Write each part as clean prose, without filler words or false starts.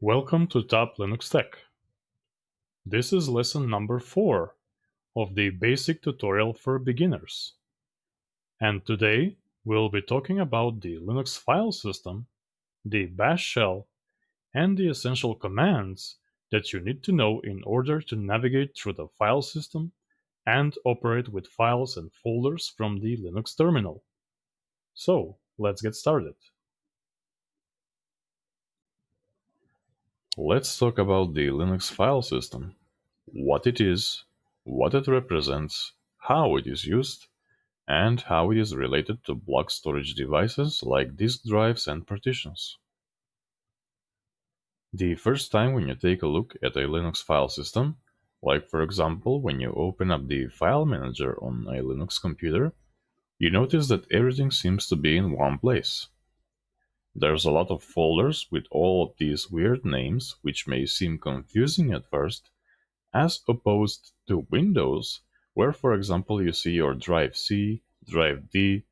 Welcome to Top Linux Tech. This is lesson number 4 of the basic tutorial for beginners. And today we'll be talking about the Linux file system, the bash shell, and the essential commands that you need to know in order to navigate through the file system and operate with files and folders from the Linux terminal. So, let's get started. Let's talk about the Linux file system, what it is, what it represents, how it is used, and how it is related to block storage devices like disk drives and partitions. The first time when you take a look at a Linux file system, like for example when you open up the file manager on a Linux computer, you notice that everything seems to be in one place. There's a lot of folders with all of these weird names which may seem confusing at first, as opposed to Windows, where for example you see your drive C, drive D,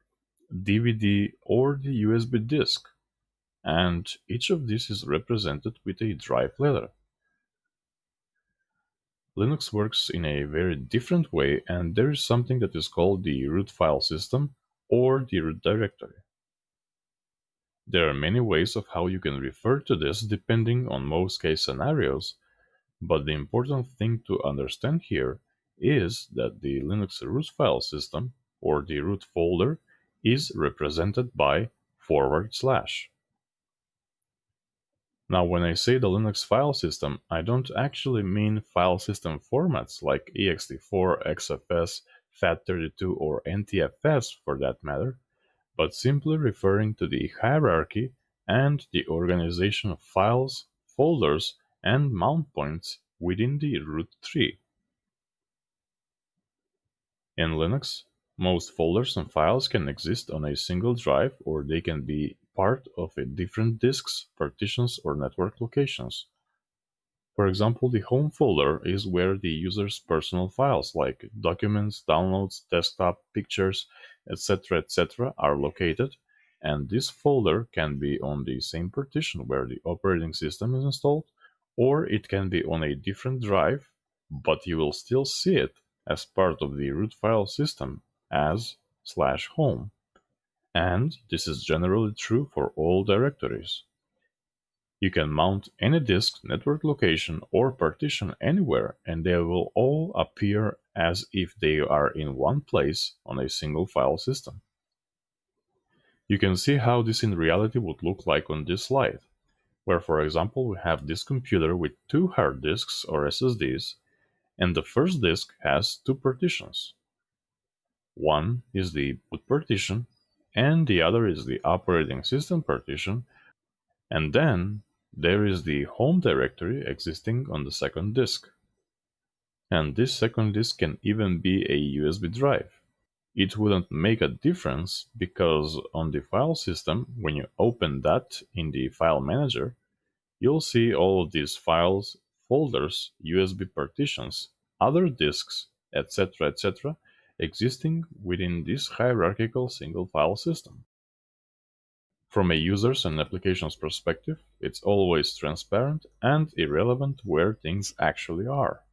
DVD, or the USB disk, and each of these is represented with a drive letter. Linux works in a very different way, and there is something that is called the root file system or the root directory. There are many ways of how you can refer to this depending on most case scenarios, but the important thing to understand here is that the Linux root file system or the root folder is represented by /. Now, when I say the Linux file system, I don't actually mean file system formats like ext4, xfs, FAT32, or NTFS for that matter, but simply referring to the hierarchy and the organization of files, folders, and mount points within the root tree. In Linux, most folders and files can exist on a single drive, or they can be part of different disks, partitions, or network locations. For example, the home folder is where the user's personal files like documents, downloads, desktop, pictures, etc. are located, and this folder can be on the same partition where the operating system is installed, or it can be on a different drive, but you will still see it as part of the root file system as /home. And this is generally true for all directories. You can mount any disk, network location, or partition anywhere, and they will all appear as if they are in one place on a single file system. You can see how this in reality would look like on this slide, where for example we have this computer with 2 hard disks or SSDs, and the first disk has 2 partitions. One is the boot partition, and the other is the operating system partition, and then there is the home directory existing on the second disk. And this second disk can even be a USB drive. It wouldn't make a difference because on the file system, when you open that in the file manager, you'll see all of these files, folders, USB partitions, other disks, etc. existing within this hierarchical single file system. From a users and applications perspective, it's always transparent and irrelevant where things actually are.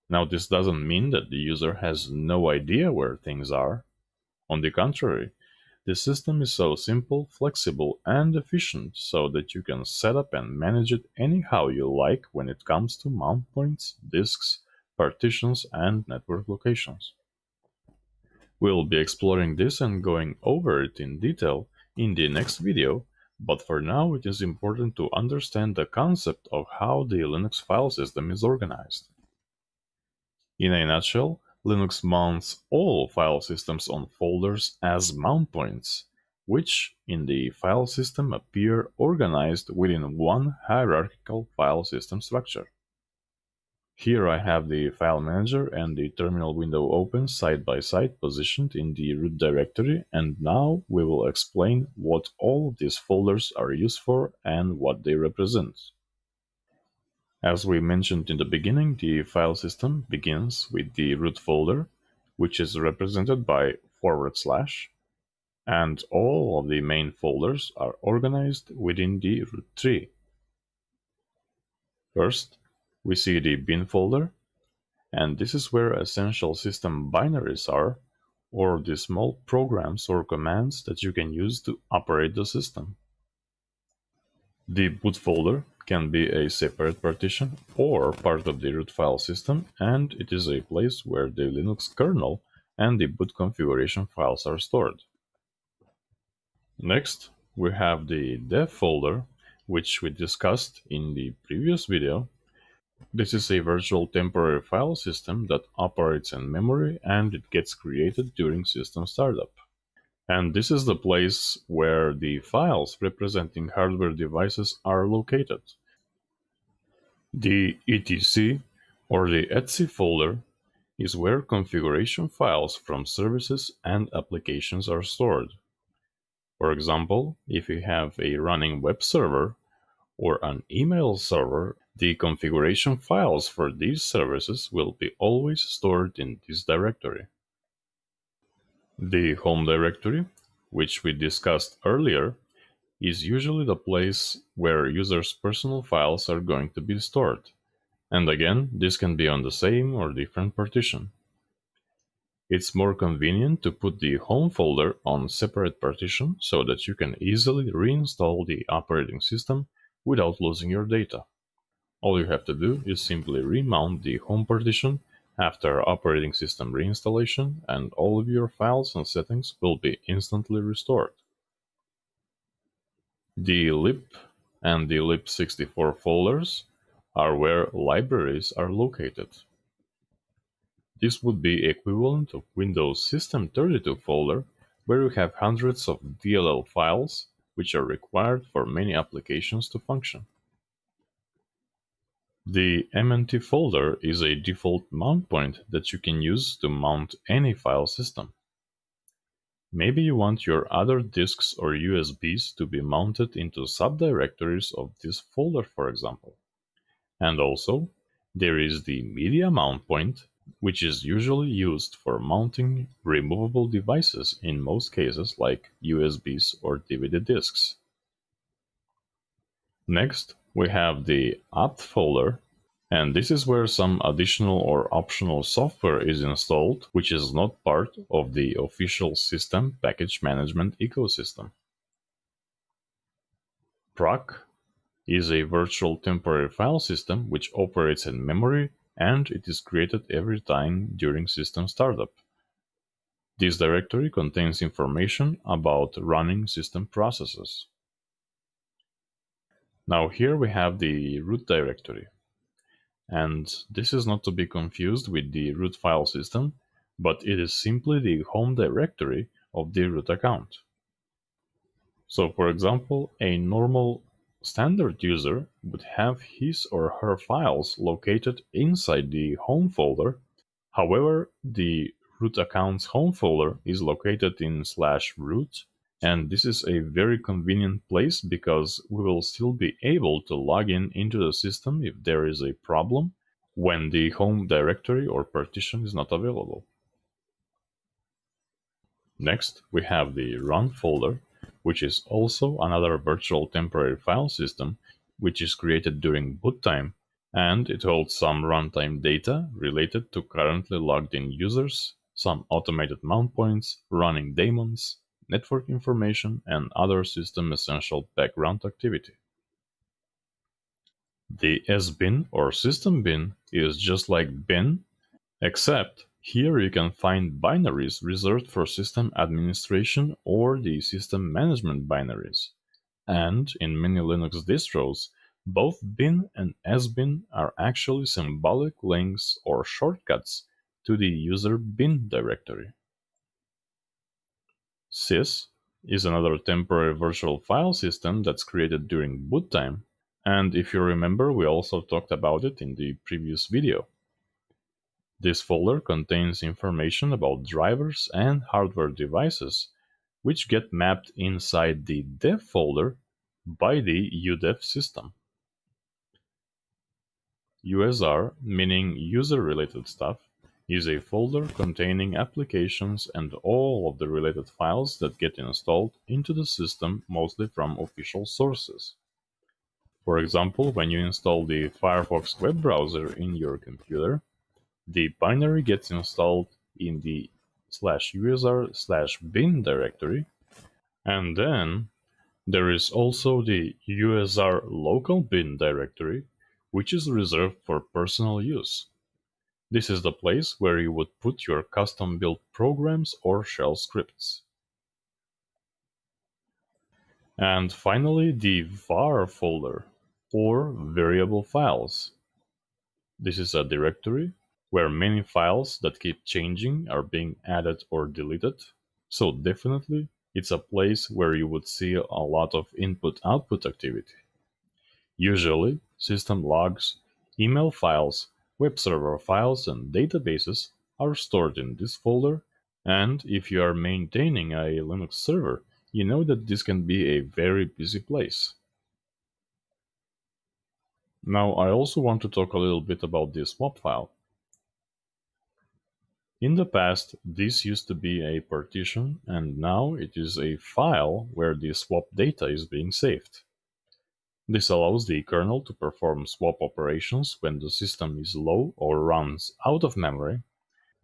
Now, this doesn't mean that the user has no idea where things are. On the contrary, the system is so simple, flexible, and efficient so that you can set up and manage it anyhow you like when it comes to mount points, disks, partitions, and network locations. We'll be exploring this and going over it in detail in the next video, but for now it is important to understand the concept of how the Linux file system is organized. In a nutshell, Linux mounts all file systems on folders as mount points, which in the file system appear organized within one hierarchical file system structure. Here I have the file manager and the terminal window open side by side positioned in the root directory, and now we will explain what all of these folders are used for and what they represent. As we mentioned in the beginning, the file system begins with the root folder, which is represented by /, and all of the main folders are organized within the root tree. First, we see the bin folder, and this is where essential system binaries are, or the small programs or commands that you can use to operate the system. The boot folder can be a separate partition or part of the root file system, and it is a place where the Linux kernel and the boot configuration files are stored. Next, we have the dev folder, which we discussed in the previous video. This is a virtual temporary file system that operates in memory, and it gets created during system startup. And this is the place where the files representing hardware devices are located. The etc or the etc folder is where configuration files from services and applications are stored. For example, if you have a running web server or an email server, the configuration files for these services will be always stored in this directory. The home directory, which we discussed earlier, is usually the place where users' personal files are going to be stored. And again, this can be on the same or different partition. It's more convenient to put the home folder on separate partition so that you can easily reinstall the operating system without losing your data. All you have to do is simply remount the home partition after operating system reinstallation, and all of your files and settings will be instantly restored. The lib and the lib64 folders are where libraries are located. This would be equivalent of Windows System32 folder, where you have hundreds of DLL files which are required for many applications to function. The mnt folder is a default mount point that you can use to mount any file system. Maybe you want your other disks or USBs to be mounted into subdirectories of this folder, for example. And also, there is the media mount point, which is usually used for mounting removable devices in most cases like USBs or DVD disks. Next, we have the apt folder, and this is where some additional or optional software is installed, which is not part of the official system package management ecosystem. Proc is a virtual temporary file system which operates in memory, and it is created every time during system startup. This directory contains information about running system processes. Now here we have the root directory. And this is not to be confused with the root file system, but it is simply the home directory of the root account. So for example, a normal standard user would have his or her files located inside the home folder. However, the root account's home folder is located in /root, and this is a very convenient place because we will still be able to log in into the system if there is a problem when the home directory or partition is not available. Next, we have the run folder, which is also another virtual temporary file system, which is created during boot time, and it holds some runtime data related to currently logged in users, some automated mount points, running daemons, network information, and other system essential background activity. The sbin or system bin is just like bin, except here you can find binaries reserved for system administration or the system management binaries. And in many Linux distros, both bin and sbin are actually symbolic links or shortcuts to the user bin directory. sys is another temporary virtual file system that's created during boot time, and if you remember, we also talked about it in the previous video. This folder contains information about drivers and hardware devices, which get mapped inside the dev folder by the udev system. USR, meaning user-related stuff, is a folder containing applications and all of the related files that get installed into the system, mostly from official sources. For example, when you install the Firefox web browser in your computer, the binary gets installed in the /usr/bin directory, and then there is also the usr local bin directory, which is reserved for personal use. This is the place where you would put your custom-built programs or shell scripts. And finally, the var folder, or variable files. This is a directory where many files that keep changing are being added or deleted. So definitely, it's a place where you would see a lot of input-output activity. Usually, system logs, email files, web server files, and databases are stored in this folder, and if you are maintaining a Linux server, you know that this can be a very busy place. Now, I also want to talk a little bit about this swap file. In the past, this used to be a partition, and now it is a file where the swap data is being saved. This allows the kernel to perform swap operations when the system is low or runs out of memory.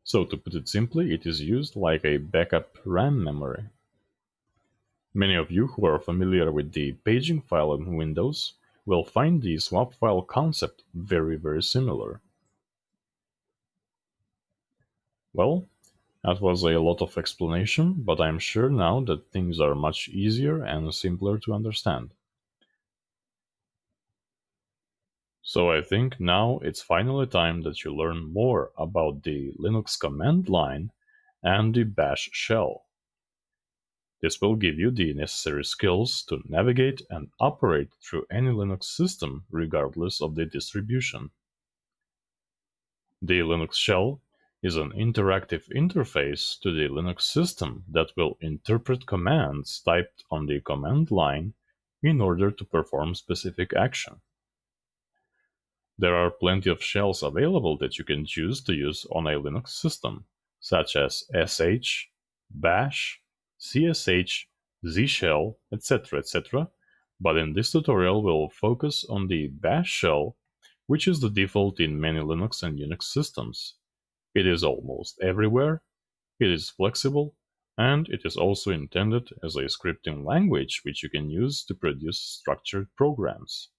So to put it simply, it is used like a backup RAM memory. Many of you who are familiar with the paging file in Windows will find the swap file concept very similar. Well, that was a lot of explanation, but I'm sure now that things are much easier and simpler to understand. So I think now it's finally time that you learn more about the Linux command line and the bash shell. This will give you the necessary skills to navigate and operate through any Linux system regardless of the distribution. The Linux shell is an interactive interface to the Linux system that will interpret commands typed on the command line in order to perform specific action. There are plenty of shells available that you can choose to use on a Linux system, such as sh, bash, csh, zshell, etc. But in this tutorial we'll focus on the bash shell, which is the default in many Linux and Unix systems. It is almost everywhere, it is flexible, and it is also intended as a scripting language which you can use to produce structured programs.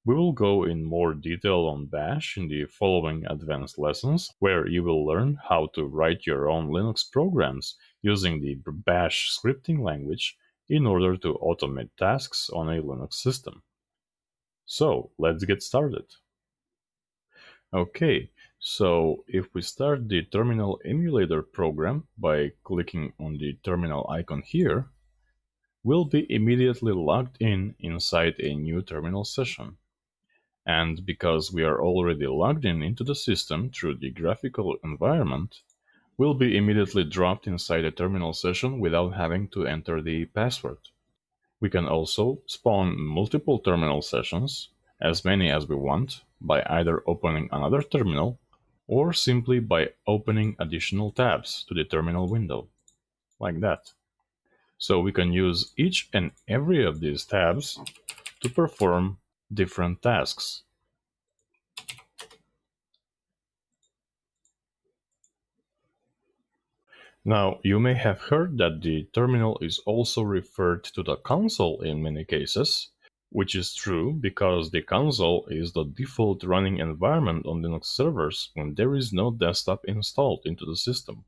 We will go in more detail on Bash in the following advanced lessons, where you will learn how to write your own Linux programs using the Bash scripting language in order to automate tasks on a Linux system. So, let's get started. Okay, so if we start the terminal emulator program by clicking on the terminal icon here, we'll be immediately logged in inside a new terminal session. And because we are already logged in into the system through the graphical environment, we'll be immediately dropped inside a terminal session without having to enter the password. We can also spawn multiple terminal sessions, as many as we want, by either opening another terminal or simply by opening additional tabs to the terminal window, like that. So we can use each and every of these tabs to perform different tasks. Now, you may have heard that the terminal is also referred to the console in many cases, which is true because the console is the default running environment on Linux servers when there is no desktop installed into the system.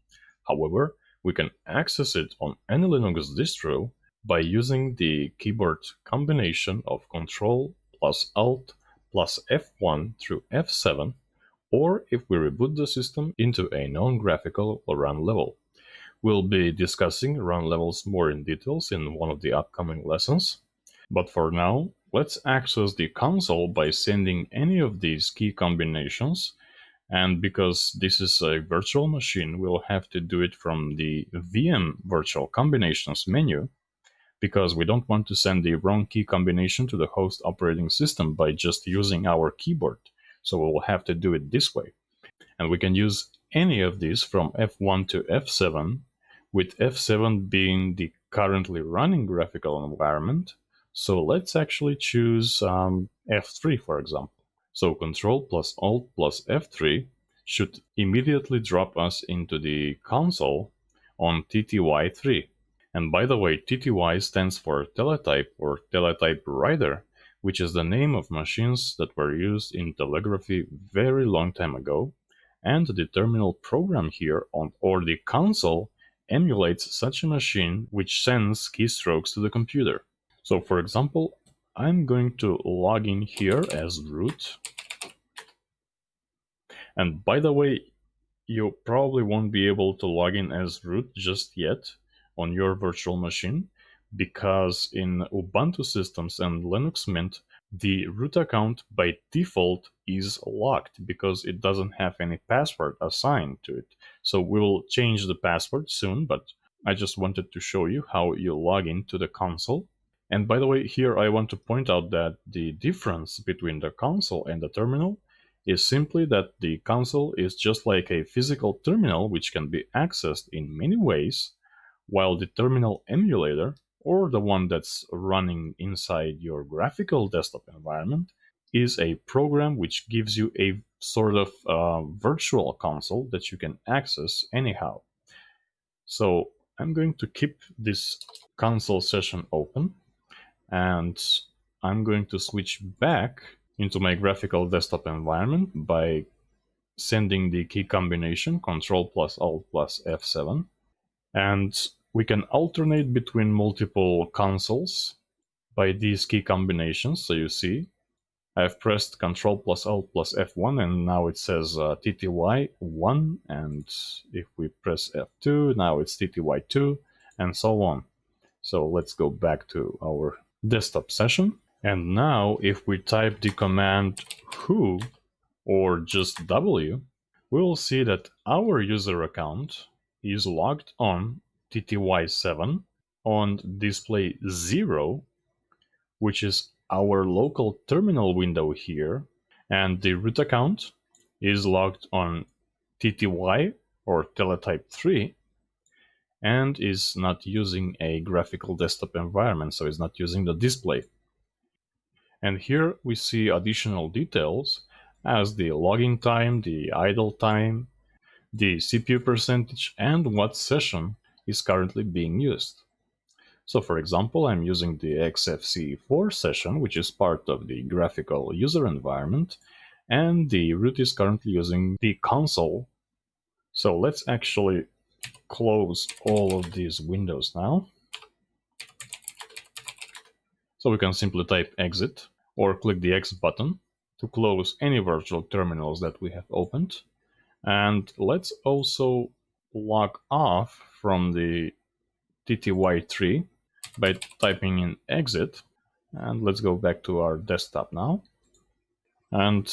However, we can access it on any Linux distro by using the keyboard combination of Ctrl plus Alt plus F1 through F7, or if we reboot the system into a non-graphical run level. We'll be discussing run levels more in details in one of the upcoming lessons. But for now, let's access the console by sending any of these key combinations. And because this is a virtual machine, we'll have to do it from the VM virtual combinations menu, because we don't want to send the wrong key combination to the host operating system by just using our keyboard. So we'll have to do it this way. And we can use any of these from F1 to F7, with F7 being the currently running graphical environment, So let's actually choose F3, for example. So Control plus Alt plus F3 should immediately drop us into the console on TTY3. And by the way, TTY stands for teletype or teletype writer, which is the name of machines that were used in telegraphy very long time ago. And the terminal program here on or the console emulates such a machine which sends keystrokes to the computer. So for example, I'm going to log in here as root. And by the way, you probably won't be able to log in as root just yet on your virtual machine because in Ubuntu systems and Linux Mint, the root account by default is locked because it doesn't have any password assigned to it. So we will change the password soon, but I just wanted to show you how you log into the console. And by the way, here I want to point out that the difference between the console and the terminal is simply that the console is just like a physical terminal which can be accessed in many ways, while the terminal emulator, or the one that's running inside your graphical desktop environment, is a program which gives you a sort of virtual console that you can access anyhow. So I'm going to keep this console session open, and I'm going to switch back into my graphical desktop environment by sending the key combination Control plus Alt plus F7. And we can alternate between multiple consoles by these key combinations. So you see, I've pressed Control plus Alt plus F1, and now it says TTY1. And if we press F2, now it's TTY2, and so on. So let's go back to our desktop session. And now if we type the command who or just W, we will see that our user account is logged on TTY7 on display 0, which is our local terminal window here, and the root account is logged on TTY or teletype 3 and is not using a graphical desktop environment, so it's not using the display. And here we see additional details as the login time, the idle time, the CPU percentage, and what session is currently being used. So for example, I'm using the XFCE4 session, which is part of the graphical user environment, and the root is currently using the console. So let's actually close all of these windows now. So we can simply type exit or click the X button to close any virtual terminals that we have opened. And let's also log off from the TTY3 by typing in exit. And let's go back to our desktop now. And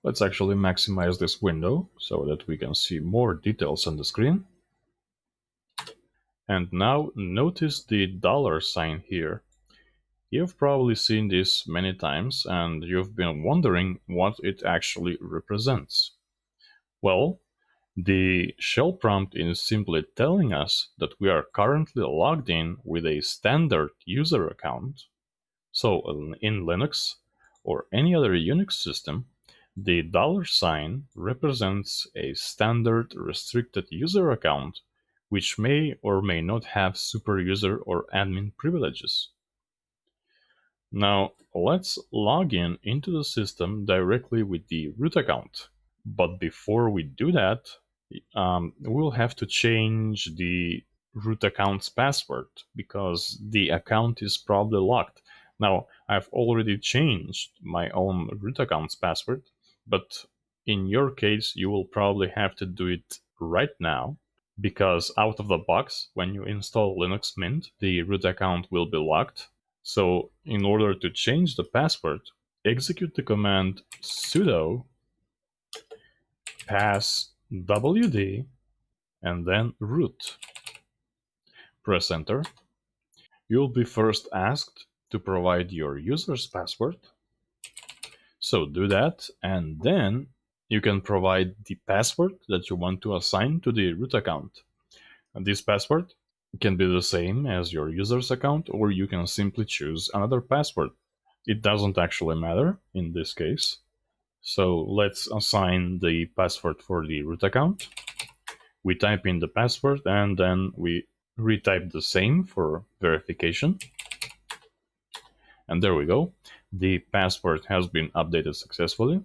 let's actually maximize this window so that we can see more details on the screen. And now notice the dollar sign here. You've probably seen this many times and you've been wondering what it actually represents. Well, the shell prompt is simply telling us that we are currently logged in with a standard user account. So in Linux or any other Unix system, the dollar sign represents a standard restricted user account which may or may not have super user or admin privileges. Now let's log in into the system directly with the root account. But before we do that, we'll have to change the root account's password because the account is probably locked. Now, I've already changed my own root account's password, but in your case, you will probably have to do it right now because out of the box, when you install Linux Mint, the root account will be locked. So in order to change the password, execute the command sudo pass wd and then root. Press enter. You'll be first asked to provide your user's password. So do that, and then you can provide the password that you want to assign to the root account. And this password can be the same as your user's account, or you can simply choose another password. It doesn't actually matter in this case. So let's assign the password for the root account. We type in the password and then we retype the same for verification. And there we go. The password has been updated successfully.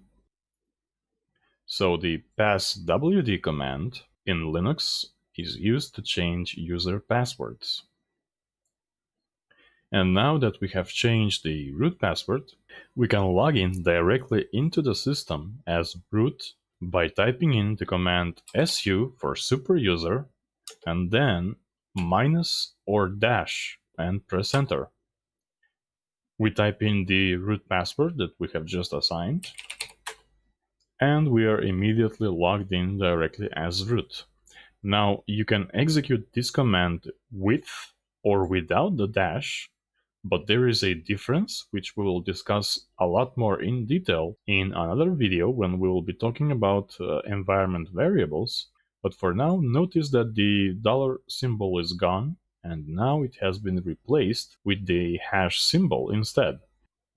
So the passwd command in Linux is used to change user passwords. And now that we have changed the root password, we can log in directly into the system as root by typing in the command su for superuser and then minus or dash and press enter. We type in the root password that we have just assigned, and we are immediately logged in directly as root. Now you can execute this command with or without the dash, but there is a difference which we will discuss a lot more in detail in another video when we will be talking about environment variables. But for now, notice that the dollar symbol is gone and now it has been replaced with the hash symbol instead.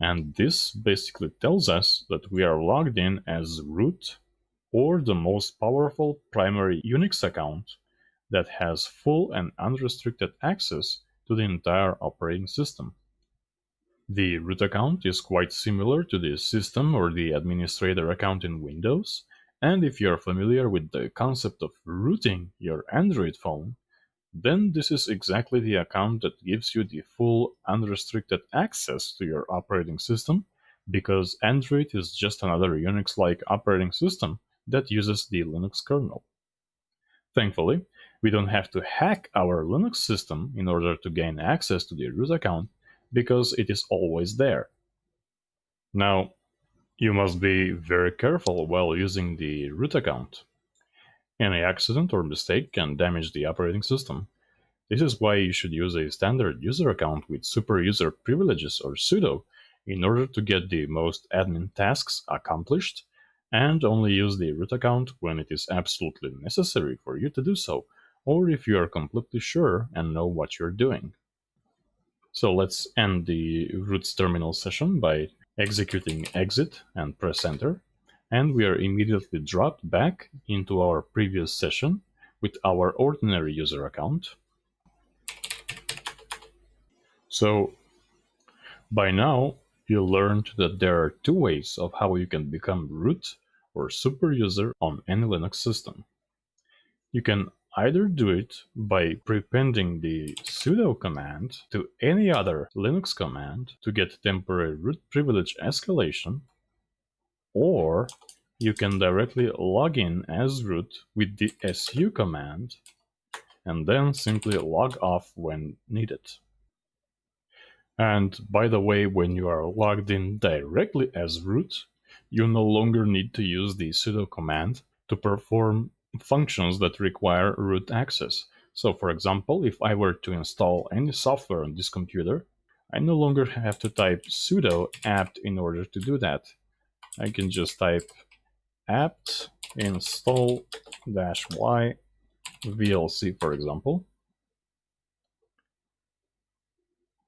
And this basically tells us that we are logged in as root or the most powerful primary Unix account that has full and unrestricted access to the entire operating system. The root account is quite similar to the system or the administrator account in Windows, and if you're familiar with the concept of rooting your Android phone, then this is exactly the account that gives you the full unrestricted access to your operating system, because Android is just another Unix-like operating system that uses the Linux kernel. Thankfully, we don't have to hack our Linux system in order to gain access to the root account, because it is always there. Now, you must be very careful while using the root account. Any accident or mistake can damage the operating system. This is why you should use a standard user account with super user privileges or sudo in order to get the most admin tasks accomplished, and only use the root account when it is absolutely necessary for you to do so, or if you are completely sure and know what you're doing. So let's end the root's terminal session by executing exit and press enter, and we are immediately dropped back into our previous session with our ordinary user account. So by now, you learned that there are two ways of how you can become root or super user on any Linux system. You can either do it by prepending the sudo command to any other Linux command to get temporary root privilege escalation, or you can directly log in as root with the su command and then simply log off when needed. And by the way, when you are logged in directly as root, you no longer need to use the sudo command to perform functions that require root access. So for example, if I were to install any software on this computer, I no longer have to type sudo apt in order to do that. I can just type apt install -y vlc, for example,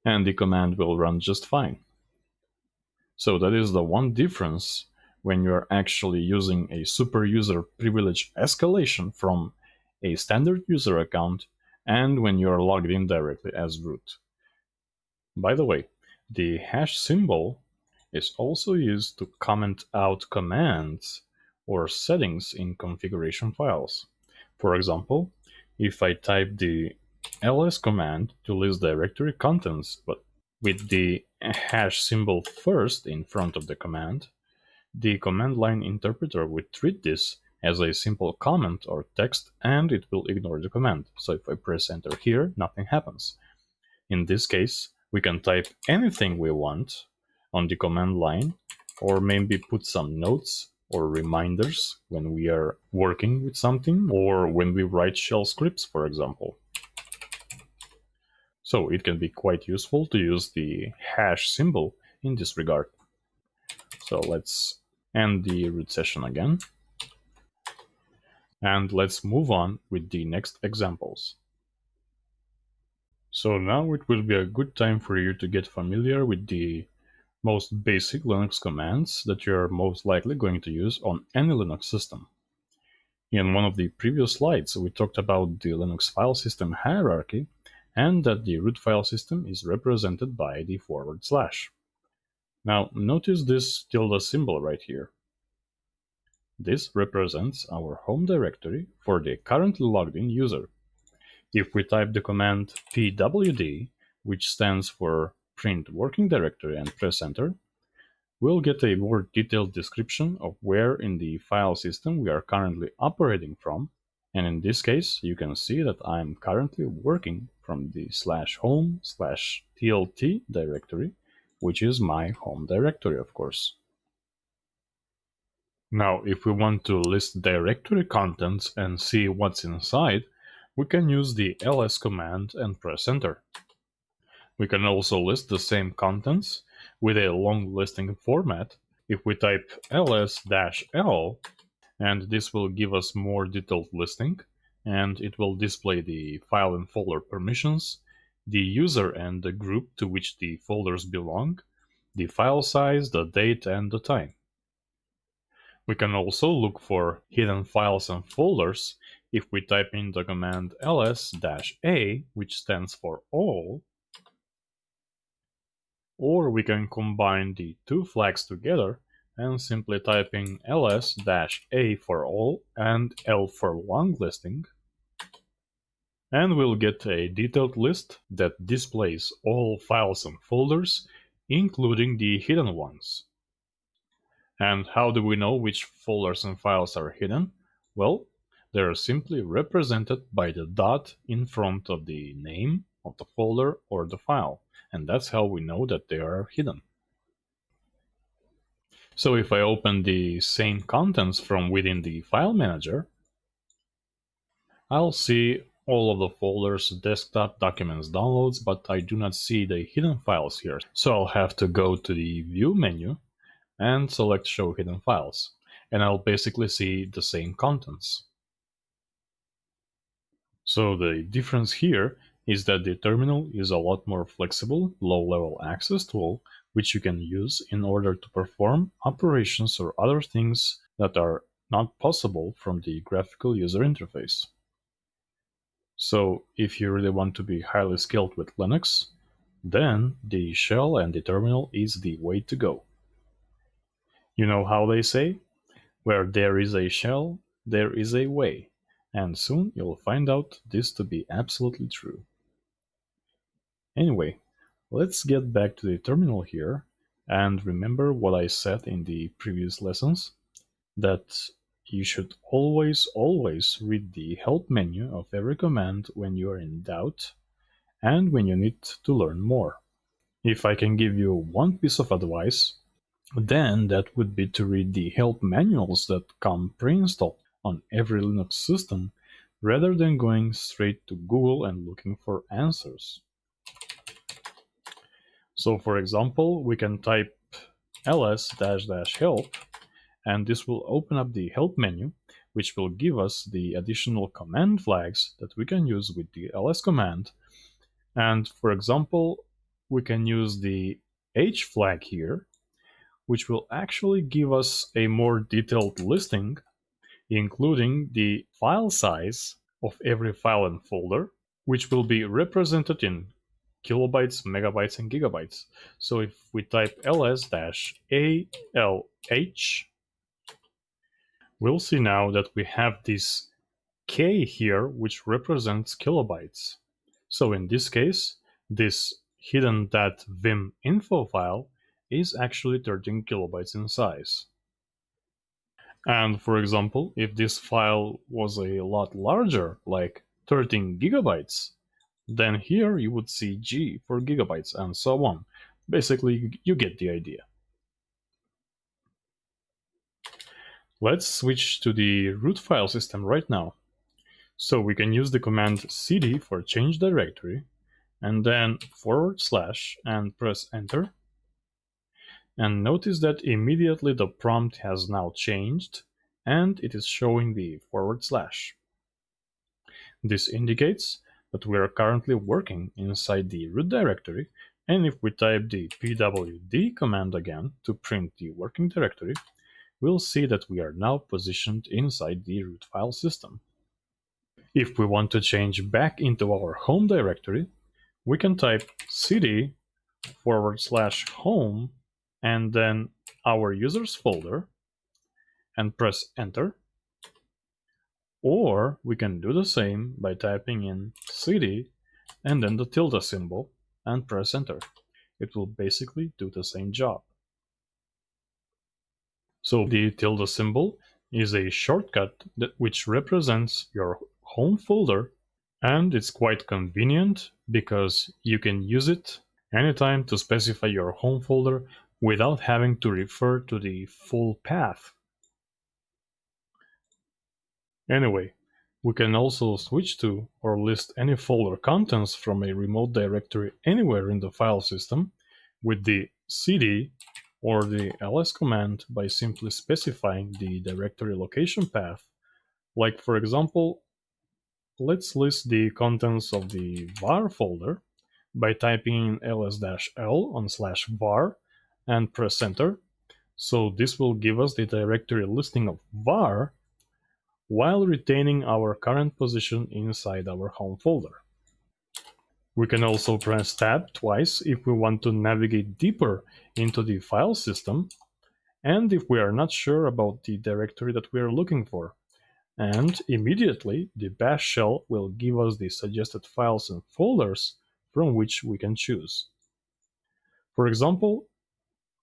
and the command will run just fine. So that is the one difference when you're actually using a super user privilege escalation from a standard user account and when you're logged in directly as root. By the way, the hash symbol is also used to comment out commands or settings in configuration files. For example, if I type the ls command to list directory contents, but with the hash symbol first in front of the command, the command line interpreter would treat this as a simple comment or text and it will ignore the command. So if I press enter here, nothing happens. In this case, we can type anything we want on the command line, or maybe put some notes or reminders when we are working with something, or when we write shell scripts, for example. So it can be quite useful to use the hash symbol in this regard. So let's end the root session again. And let's move on with the next examples. So now it will be a good time for you to get familiar with the most basic Linux commands that you're most likely going to use on any Linux system. In one of the previous slides, we talked about the Linux file system hierarchy and that the root file system is represented by the forward slash. Now, notice this tilde symbol right here. This represents our home directory for the currently logged in user. If we type the command pwd, which stands for print working directory, and press enter, we'll get a more detailed description of where in the file system we are currently operating from, and in this case you can see that I'm currently working from the /home/tlt directory, which is my home directory, of course. Now, if we want to list directory contents and see what's inside, we can use the ls command and press enter. We can also list the same contents with a long listing format if we type ls-l, and this will give us more detailed listing, and it will display the file and folder permissions, the user and the group to which the folders belong, the file size, the date, and the time. We can also look for hidden files and folders if we type in the command ls-a, which stands for all, or we can combine the two flags together and simply typing ls-a for all and l for long listing, and we'll get a detailed list that displays all files and folders, including the hidden ones. And how do we know which folders and files are hidden? Well, they are simply represented by the dot in front of the name of the folder or the file, and that's how we know that they are hidden. So if I open the same contents from within the file manager, I'll see all of the folders, desktop, documents, downloads, but I do not see the hidden files here. So I'll have to go to the View menu and select Show Hidden Files, and I'll basically see the same contents. So the difference here is that the terminal is a lot more flexible, low-level access tool, which you can use in order to perform operations or other things that are not possible from the graphical user interface. So if you really want to be highly skilled with Linux, then the shell and the terminal is the way to go. You know how they say, where there is a shell, there is a way, and soon you'll find out this to be absolutely true. Anyway, let's get back to the terminal here and remember what I said in the previous lessons, that you should always read the help menu of every command when you are in doubt and when you need to learn more. If I can give you one piece of advice, then that would be to read the help manuals that come pre-installed on every Linux system rather than going straight to Google and looking for answers. So for example, we can type ls-help, and this will open up the help menu, which will give us the additional command flags that we can use with the ls command. And for example, we can use the h flag here, which will actually give us a more detailed listing, including the file size of every file and folder, which will be represented in kilobytes, megabytes, and gigabytes. So if we type ls-alh, we'll see now that we have this K here, which represents kilobytes. So in this case, this hidden.vim info file is actually 13 kilobytes in size. And for example, if this file was a lot larger, like 13 gigabytes, then here you would see G for gigabytes and so on. Basically, you get the idea. Let's switch to the root file system right now. So we can use the command cd for change directory, and then / and press enter. And notice that immediately the prompt has now changed, and it is showing the /. This indicates that we are currently working inside the root directory, and if we type the pwd command again to print the working directory, we'll see that we are now positioned inside the root file system. If we want to change back into our home directory, we can type cd/home and then our users folder and press enter. Or we can do the same by typing in cd and then the tilde symbol and press enter. It will basically do the same job. So the tilde symbol is a shortcut which represents your home folder, and it's quite convenient because you can use it anytime to specify your home folder without having to refer to the full path. Anyway, we can also switch to or list any folder contents from a remote directory anywhere in the file system with the cd or the ls command by simply specifying the directory location path. Like, for example, let's list the contents of the var folder by typing in ls-l on /var and press enter. So this will give us the directory listing of var while retaining our current position inside our home folder. We can also press tab twice if we want to navigate deeper into the file system and if we are not sure about the directory that we are looking for. And immediately the bash shell will give us the suggested files and folders from which we can choose. For example,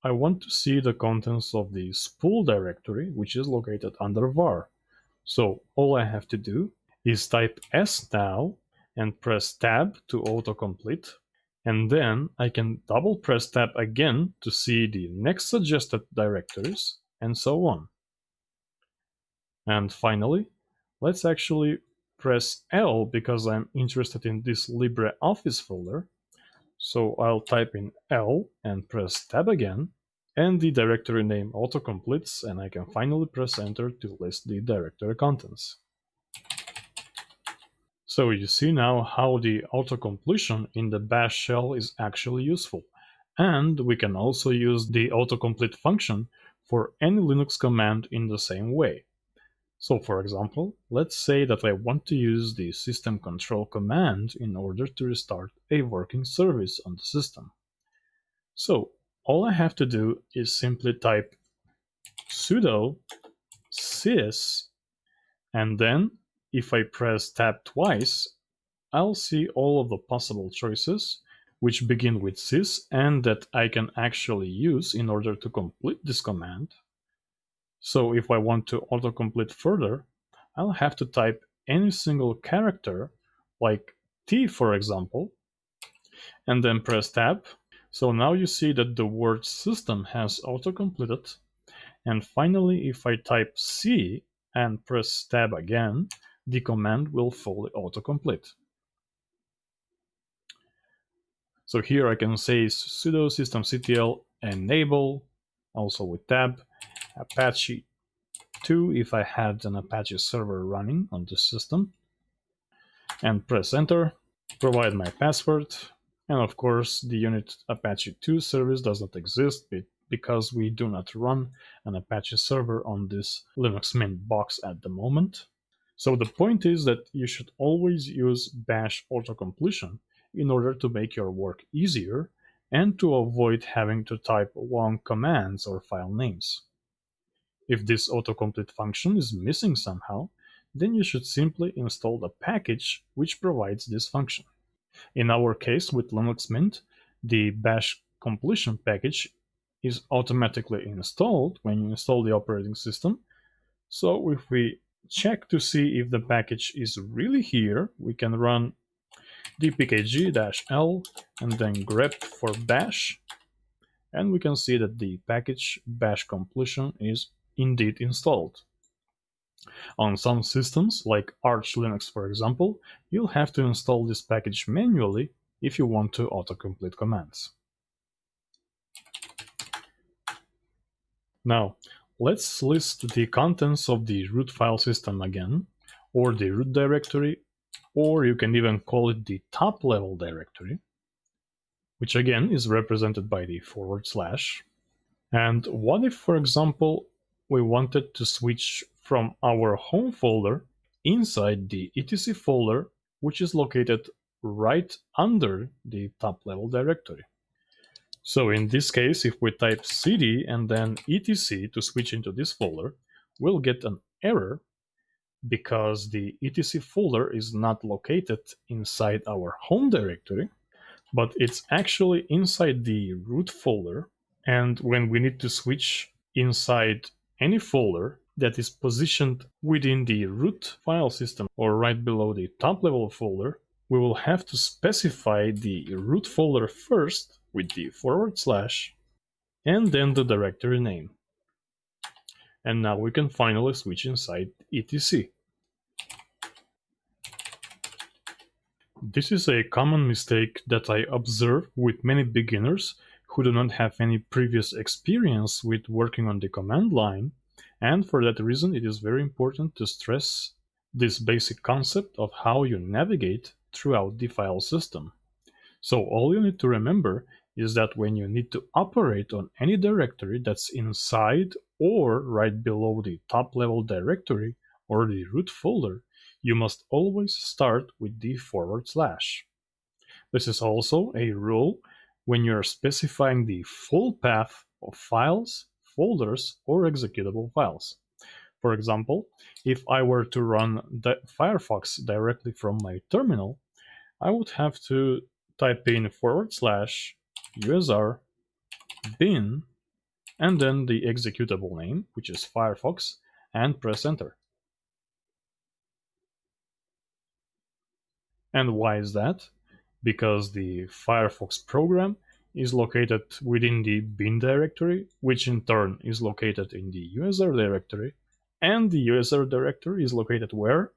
I want to see the contents of the spool directory, which is located under var. So all I have to do is type s now and press tab to autocomplete, and then I can double press tab again to see the next suggested directories, and so on. And finally, let's actually press L because I'm interested in this LibreOffice folder. So I'll type in L and press tab again, and the directory name autocompletes, and I can finally press enter to list the directory contents. So you see now how the autocompletion in the bash shell is actually useful. And we can also use the autocomplete function for any Linux command in the same way. So for example, let's say that I want to use the system control command in order to restart a working service on the system. So all I have to do is simply type sudo sys, and then if I press tab twice, I'll see all of the possible choices which begin with sys and that I can actually use in order to complete this command. So if I want to autocomplete further, I'll have to type any single character, like T for example, and then press tab. So now you see that the word system has autocompleted. And finally, if I type C and press tab again, the command will fully autocomplete. So here I can say sudo systemctl enable, also with tab, Apache 2 if I had an Apache server running on the system, and press enter, provide my password, and of course the unit Apache 2 service does not exist because we do not run an Apache server on this Linux Mint box at the moment. So the point is that you should always use bash autocompletion in order to make your work easier and to avoid having to type long commands or file names. If this autocomplete function is missing somehow, then you should simply install the package which provides this function. In our case with Linux Mint, the bash completion package is automatically installed when you install the operating system. So if we check to see if the package is really here, we can run dpkg-l and then grep for bash, and we can see that the package bash completion is indeed installed. On some systems, like Arch Linux for example, you'll have to install this package manually if you want to autocomplete commands. Now, let's list the contents of the root file system again, or the root directory, or you can even call it the top level directory, which again is represented by the /. And what if, for example, we wanted to switch from our home folder inside the etc folder, which is located right under the top level directory? So in this case, if we type cd and then etc to switch into this folder, we'll get an error because the etc folder is not located inside our home directory, but it's actually inside the root folder. And when we need to switch inside any folder that is positioned within the root file system or right below the top level folder, we will have to specify the root folder first with the / and then the directory name. And now we can finally switch inside etc. This is a common mistake that I observe with many beginners who do not have any previous experience with working on the command line, and for that reason it is very important to stress this basic concept of how you navigate throughout the file system. So all you need to remember is that when you need to operate on any directory that's inside or right below the top level directory or the root folder, you must always start with the /. This is also a rule when you're specifying the full path of files, folders, or executable files. For example, if I were to run Firefox directly from my terminal, I would have to type in /usr bin and then the executable name, which is Firefox, and press enter. And why is that? Because the Firefox program is located within the bin directory, which in turn is located in the usr directory, and the usr directory is located where?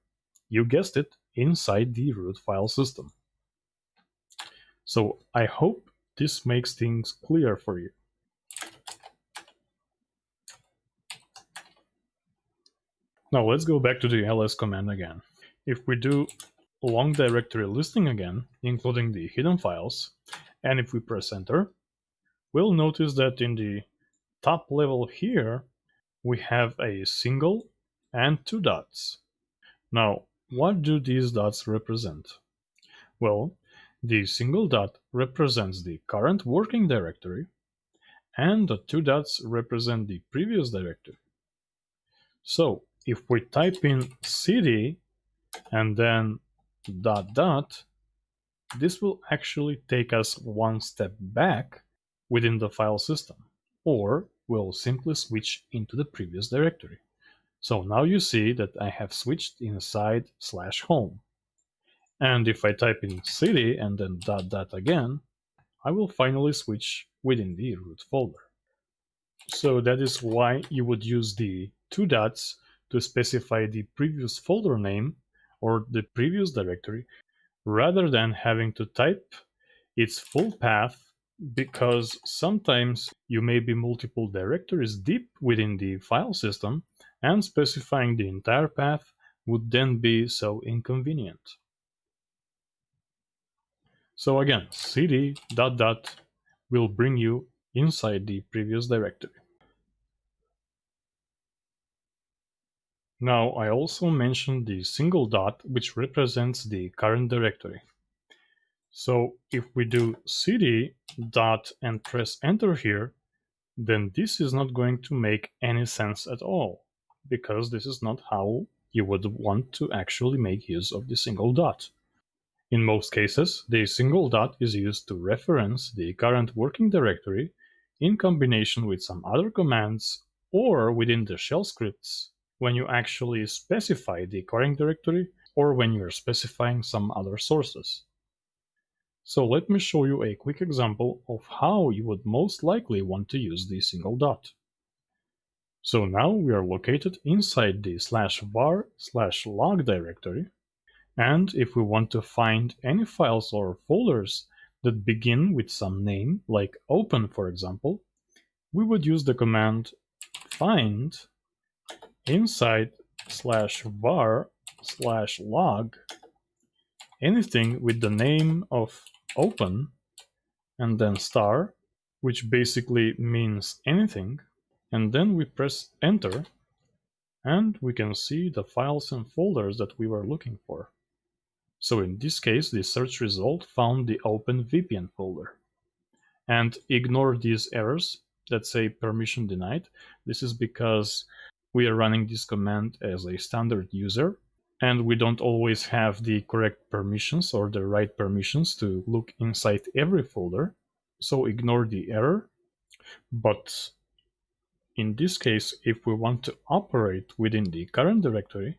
You guessed it, inside the root file system. So I hope this makes things clear for you. Now let's go back to the ls command again. If we do long directory listing again, including the hidden files, and if we press enter, we'll notice that in the top level here, we have a single and 2 dots. Now, what do these dots represent? Well, the single dot represents the current working directory, and the 2 dots represent the previous directory. So, if we type in cd and then ... this will actually take us one step back within the file system, or we'll simply switch into the previous directory. So now you see that I have switched inside /home. And if I type in cd and then ... again, I will finally switch within the root folder. So that is why you would use the 2 dots to specify the previous folder name or the previous directory, rather than having to type its full path, because sometimes you may be multiple directories deep within the file system, and specifying the entire path would then be so inconvenient. So again, cd ... will bring you inside the previous directory. Now I also mentioned the single dot, which represents the current directory. So if we do cd ... and press enter here, then this is not going to make any sense at all, because this is not how you would want to actually make use of the single dot. In most cases, the single dot is used to reference the current working directory in combination with some other commands or within the shell scripts when you actually specify the current directory or when you are specifying some other sources. So let me show you a quick example of how you would most likely want to use the single dot. So now we are located inside the /var/log directory, and if we want to find any files or folders that begin with some name, like open for example, we would use the command find inside /var/log anything with the name of open and then star, which basically means anything, and then we press enter and we can see the files and folders that we were looking for. So in this case, the search result found the Open VPN folder. And ignore these errors that say permission denied. This is because we are running this command as a standard user, and we don't always have the correct permissions or the right permissions to look inside every folder. So ignore the error. But in this case, if we want to operate within the current directory,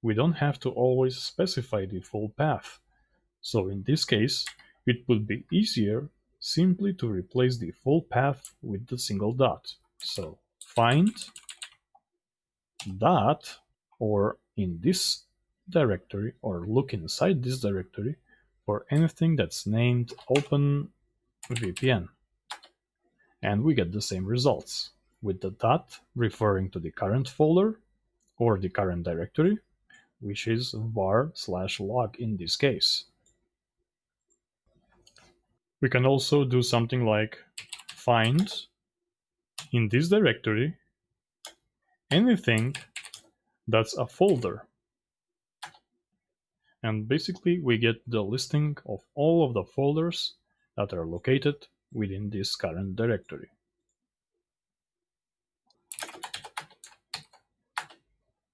we don't have to always specify the full path. So in this case, it would be easier simply to replace the full path with the single dot. So find dot, or in this directory, or look inside this directory for anything that's named OpenVPN. And we get the same results, with the dot referring to the current folder or the current directory, which is var/log in this case. We can also do something like find in this directory anything that's a folder. And basically we get the listing of all of the folders that are located within this current directory.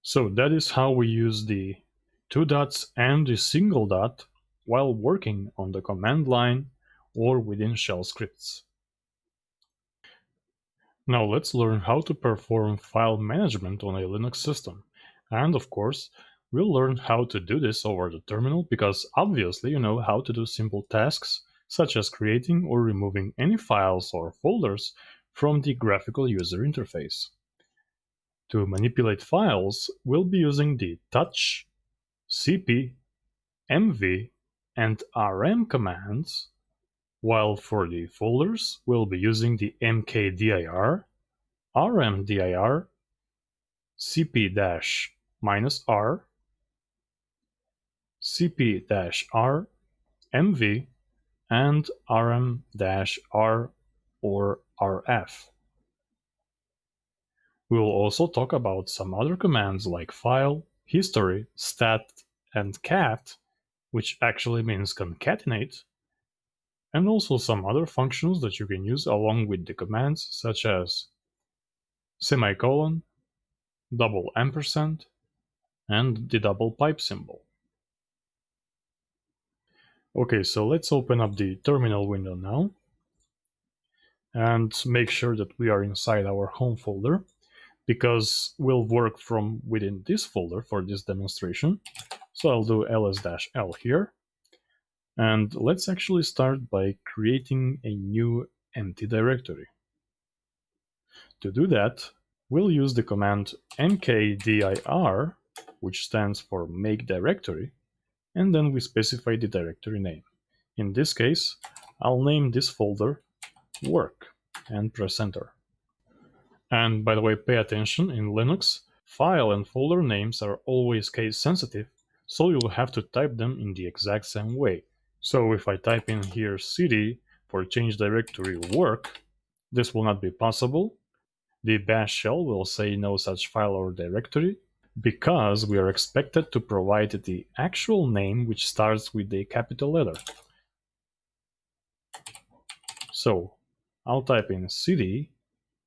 So that is how we use the two dots and the single dot while working on the command line or within shell scripts. Now let's learn how to perform file management on a Linux system. And of course, we'll learn how to do this over the terminal because obviously you know how to do simple tasks such as creating or removing any files or folders from the graphical user interface. To manipulate files, we'll be using the touch, cp, mv, and rm commands, while for the folders, we'll be using the mkdir, rmdir, cp-r, cp-r, mv, and rm-r or rf. We will also talk about some other commands like file, history, stat, and cat, which actually means concatenate, and also some other functions that you can use along with the commands such as semicolon, double ampersand, and the double pipe symbol. Okay, so let's open up the terminal window now and make sure that we are inside our home folder, because we'll work from within this folder for this demonstration. So I'll do ls-l here. And let's actually start by creating a new empty directory. To do that, we'll use the command mkdir, which stands for make directory, and then we specify the directory name. In this case, I'll name this folder work and press enter. And by the way, pay attention, in Linux, file and folder names are always case sensitive, so you'll have to type them in the exact same way. So if I type in here cd for change directory work, this will not be possible. The bash shell will say no such file or directory, because we are expected to provide the actual name which starts with a capital letter. So I'll type in cd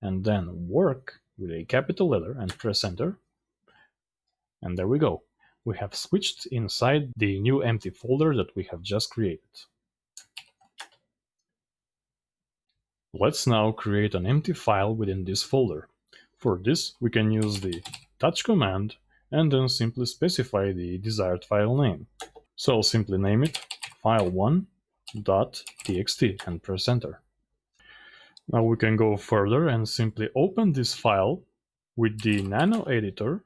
and then work with a capital letter and press enter. And there we go. We have switched inside the new empty folder that we have just created. Let's now create an empty file within this folder. For this, we can use the touch command and then simply specify the desired file name. So I'll simply name it file1.txt and press enter. Now we can go further and simply open this file with the nano editor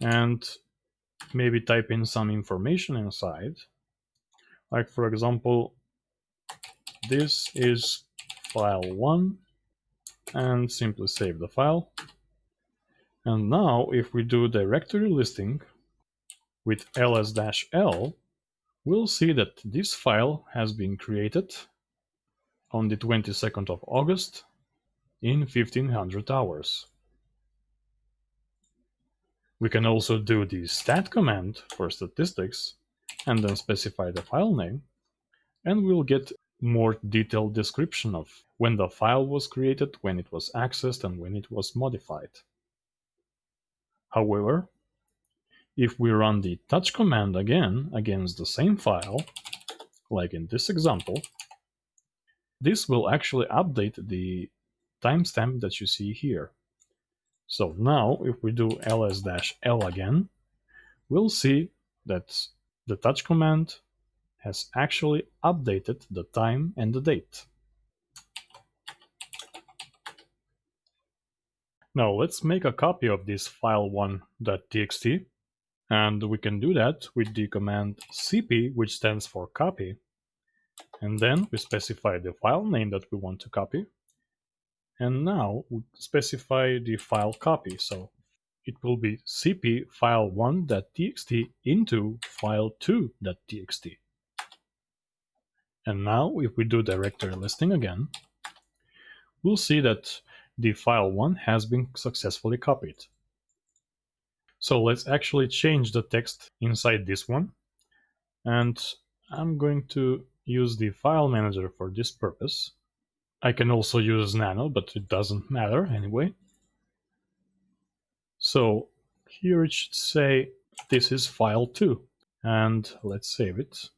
and maybe type in some information inside. Like for example, this is file1, and simply save the file. And now if we do directory listing with ls-l, we'll see that this file has been created on the 22nd of August in 1500 hours. We can also do the stat command for statistics and then specify the file name, and we'll get more detailed description of when the file was created, when it was accessed, and when it was modified. However, if we run the touch command again against the same file, like in this example, this will actually update the timestamp that you see here. So now if we do ls-l again, we'll see that the touch command has actually updated the time and the date. Now let's make a copy of this file1.txt, and we can do that with the command cp, which stands for copy, and then we specify the file name that we want to copy, and now we specify the file copy. So it will be cp file1.txt into file2.txt. And now if we do directory listing again, we'll see that the file1 has been successfully copied. So let's actually change the text inside this one, and I'm going to use the file manager for this purpose. I can also use nano, but it doesn't matter anyway. So here it should say this is file 2, and let's save it.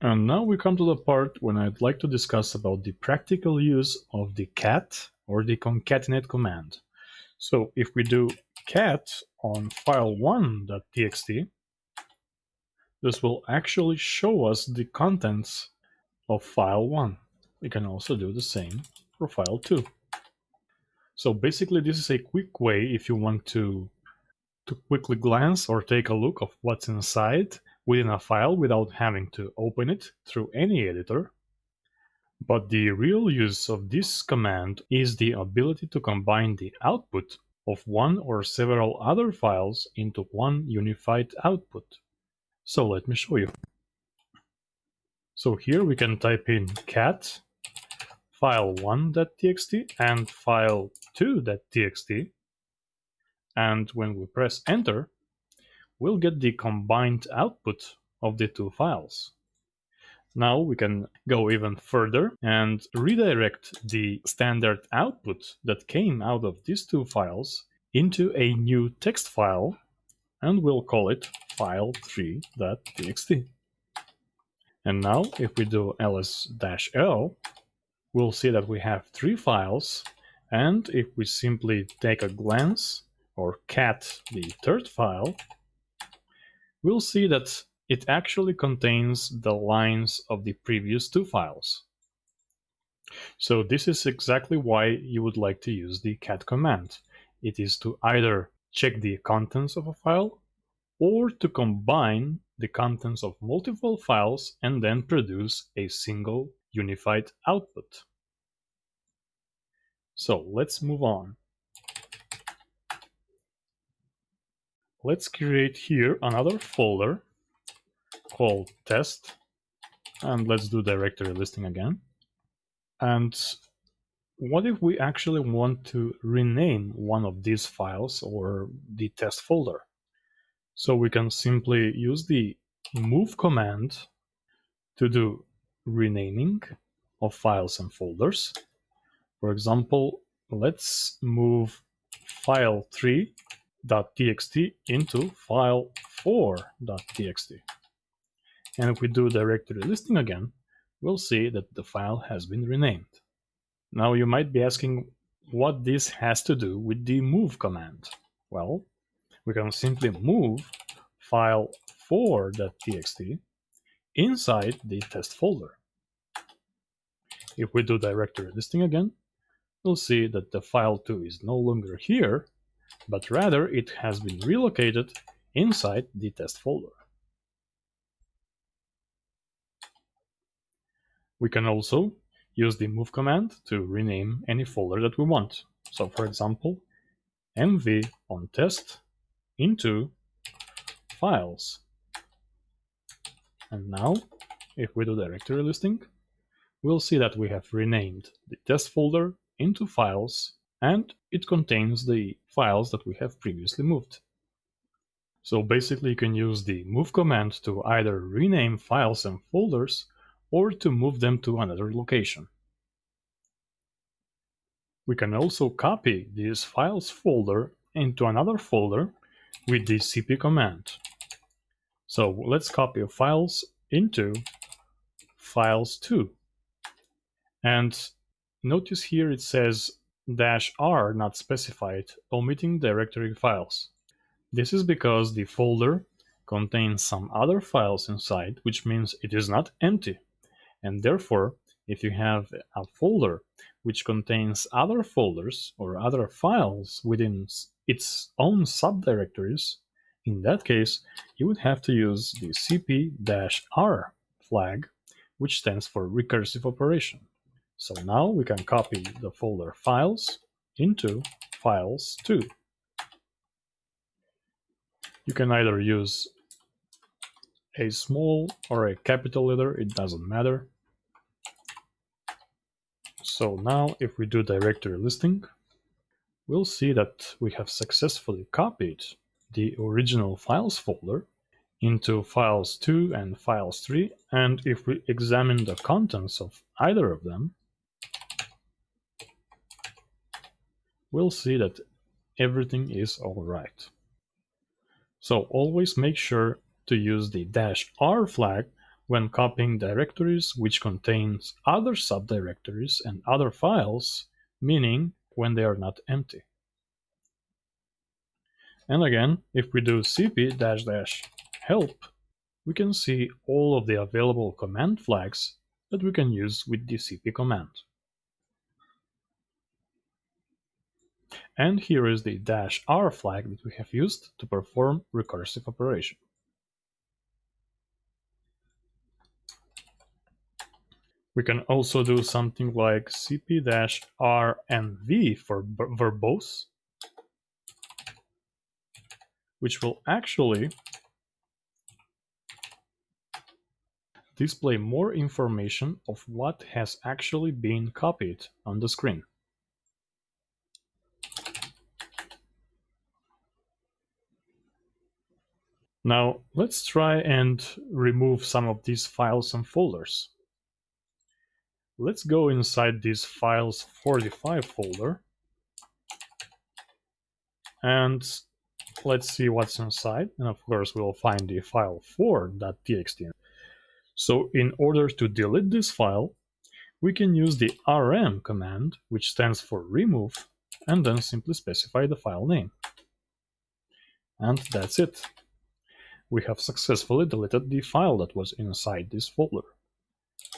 And now we come to the part when I'd like to discuss about the practical use of the cat or the concatenate command. So if we do cat on file1.txt, this will actually show us the contents of file 1. We can also do the same for file 2. So basically this is a quick way if you want to quickly glance or take a look of what's inside within a file without having to open it through any editor. But the real use of this command is the ability to combine the output of one or several other files into one unified output. So let me show you. So here we can type in cat file1.txt and file2.txt, and when we press enter, we'll get the combined output of the two files. Now we can go even further and redirect the standard output that came out of these two files into a new text file, and we'll call it file3.txt. And now if we do ls-l, we'll see that we have 3 files, and if we simply take a glance or cat the third file, we'll see that it actually contains the lines of the previous 2 files. So this is exactly why you would like to use the cat command. It is to either check the contents of a file or to combine the contents of multiple files and then produce a single unified output. So let's move on. Let's create here another folder called test, and let's do directory listing again. And what if we actually want to rename one of these files or the test folder? So we can simply use the move command to do renaming of files and folders. For example, let's move file3.txt into file4.txt. And if we do directory listing again, we'll see that the file has been renamed. Now you might be asking what this has to do with the move command. Well, we can simply move file4.txt inside the test folder. If we do directory listing again, we'll see that the file2 is no longer here, but rather it has been relocated inside the test folder. We can also use the move command to rename any folder that we want. So for example, mv on test into files. And now, if we do directory listing, we'll see that we have renamed the test folder into files, and it contains the files that we have previously moved. So basically you can use the move command to either rename files and folders or to move them to another location. We can also copy this files folder into another folder with the cp command. So let's copy files into files2. And notice here it says -r not specified, omitting directory files. This is because the folder contains some other files inside, which means it is not empty. And therefore, if you have a folder which contains other folders or other files within its own subdirectories, in that case, you would have to use the cp-r flag, which stands for recursive operation. So now we can copy the folder files into files2. You can either use a small or a capital letter, it doesn't matter. So now if we do directory listing, we'll see that we have successfully copied the original files folder into files2 and files3, and if we examine the contents of either of them, we'll see that everything is all right. So always make sure to use the -r flag when copying directories which contains other subdirectories and other files, meaning when they are not empty. And again, if we do cp-help, we can see all of the available command flags that we can use with the cp command. And here is the -r flag that we have used to perform recursive operation. We can also do something like cp-rmv for verbose, which will actually display more information of what has actually been copied on the screen. Now let's try and remove some of these files and folders. Let's go inside this files 45 folder and let's see what's inside. And of course we'll find the file 4.txt. So in order to delete this file, we can use the rm command, which stands for remove, and then simply specify the file name. And that's it. We have successfully deleted the file that was inside this folder.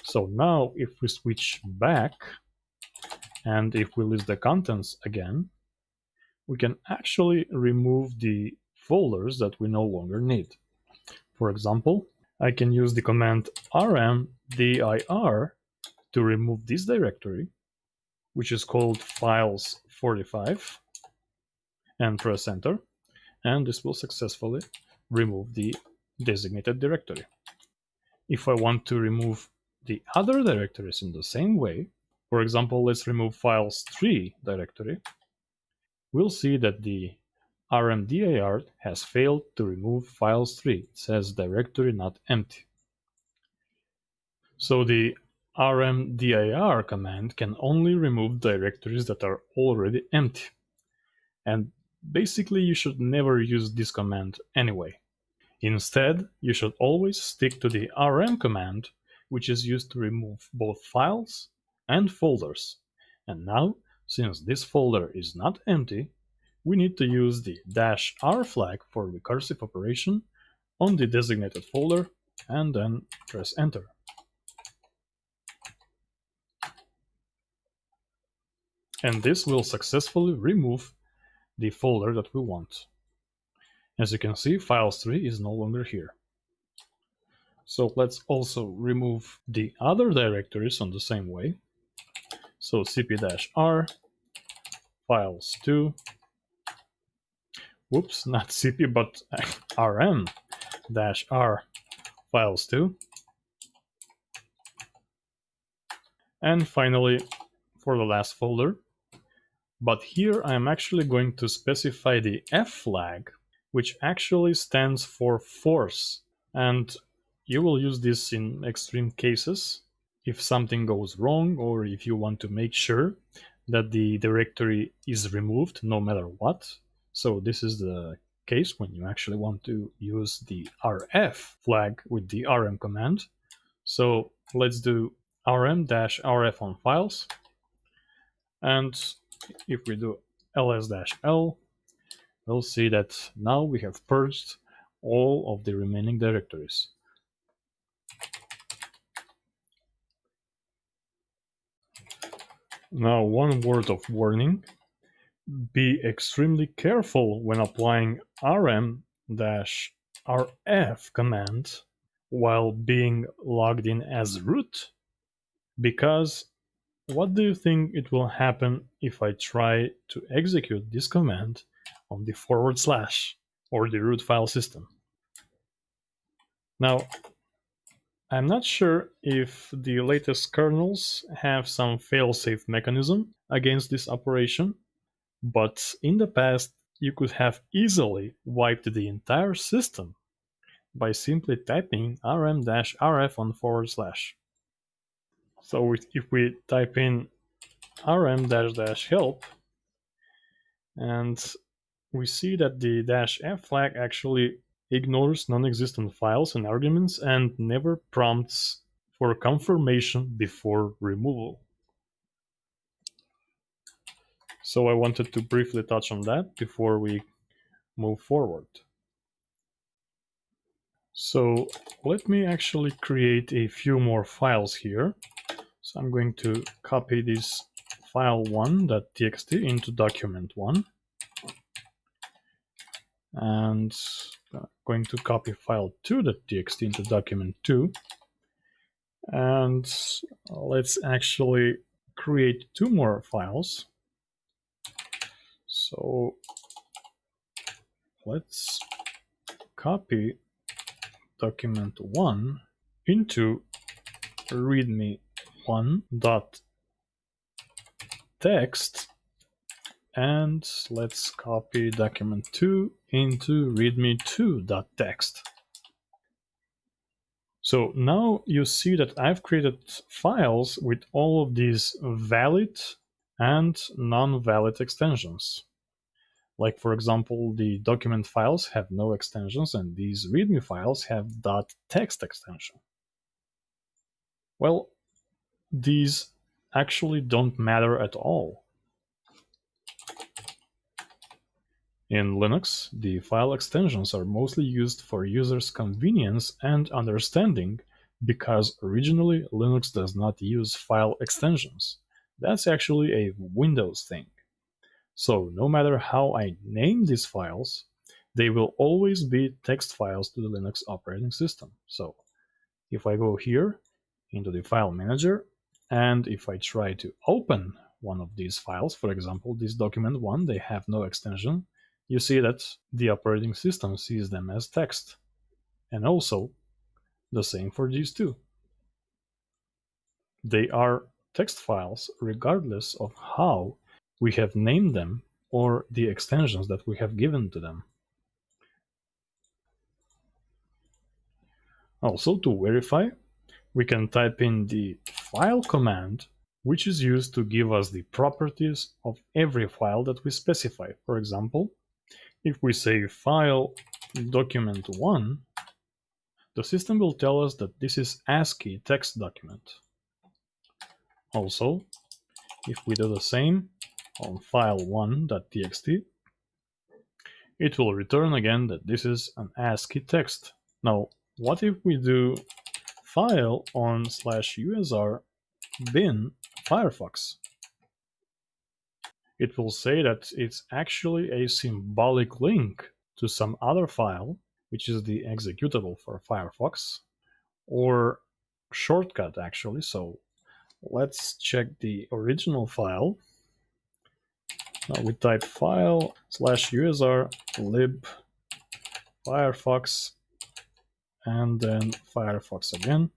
So now if we switch back and if we list the contents again, we can actually remove the folders that we no longer need. For example, I can use the command rmdir to remove this directory, which is called files 45, and press enter, and this will successfully remove the designated directory. If I want to remove the other directories in the same way, for example, let's remove files 3 directory, we'll see that the rmdir has failed to remove files 3. It says directory not empty. So the rmdir command can only remove directories that are already empty. And basically you should never use this command anyway. Instead, you should always stick to the rm command, which is used to remove both files and folders. And now, since this folder is not empty, we need to use the -r flag for recursive operation on the designated folder and then press enter. And this will successfully remove the folder that we want. As you can see, files 3 is no longer here. So let's also remove the other directories on the same way. So cp-r files2. whoops, not cp, but rm-r files too. And finally, for the last folder, but here I'm actually going to specify the F flag, which actually stands for force. And you will use this in extreme cases if something goes wrong, or if you want to make sure that the directory is removed no matter what. So this is the case when you actually want to use the rf flag with the rm command. So let's do rm-rf on files, and if we do ls-l, we'll see that now we have purged all of the remaining directories. Now, one word of warning: be extremely careful when applying rm-rf command while being logged in as root, because what do you think it will happen if I try to execute this command on the / or the root file system? Now, I'm not sure if the latest kernels have some failsafe mechanism against this operation, but in the past you could have easily wiped the entire system by simply typing rm-rf on /. So if we type in rm-help, and we see that the -f flag actually ignores non-existent files and arguments and never prompts for confirmation before removal. So I wanted to briefly touch on that before we move forward. So let me actually create a few more files here. So I'm going to copy this file1.txt into document1, and going to copy file2.txt into document2, and let's actually create two more files. So let's copy document1 into readme1.text, and let's copy document2 into readme2.text. So now you see that I've created files with all of these valid and non-valid extensions. Like, for example, the document files have no extensions, and these README files have .text extension. Well, these actually don't matter at all. In Linux, the file extensions are mostly used for users' convenience and understanding, because originally Linux does not use file extensions. That's actually a Windows thing. So no matter how I name these files, they will always be text files to the Linux operating system. So if I go here into the file manager, and if I try to open one of these files, for example, this document1, they have no extension, you see that the operating system sees them as text. And also the same for these two. They are text files regardless of how we have named them or the extensions that we have given to them. Also, to verify, we can type in the file command, which is used to give us the properties of every file that we specify. For example, if we say file document1, the system will tell us that this is ASCII text document. Also, if we do the same on file1.txt, it will return again that this is an ASCII text. Now, what if we do file on /usr bin Firefox? It will say that it's actually a symbolic link to some other file, which is the executable for Firefox, or shortcut actually. So let's check the original file. Now we type file /usr lib Firefox and then Firefox again.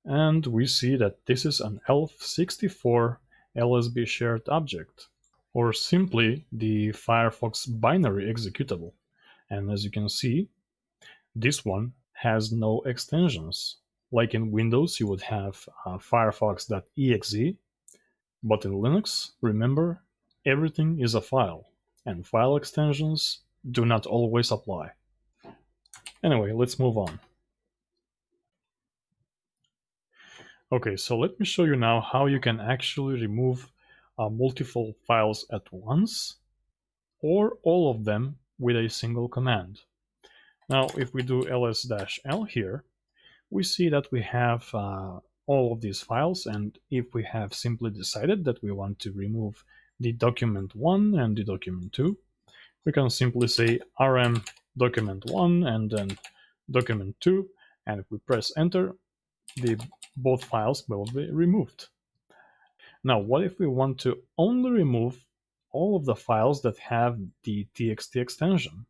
And we see that this is an ELF64 LSB shared object, or simply the Firefox binary executable. And as you can see, this one has no extensions. Like in Windows, you would have firefox.exe, but in Linux, remember, everything is a file, and file extensions do not always apply. Anyway, let's move on. Okay, so let me show you now how you can actually remove multiple files at once, or all of them with a single command. Now, if we do ls-l here, we see that we have all of these files, and if we have simply decided that we want to remove the document1 and the document2, we can simply say rm document1 and then document2, and if we press enter, both files will be removed. Now, what if we want to only remove all of the files that have the txt extension,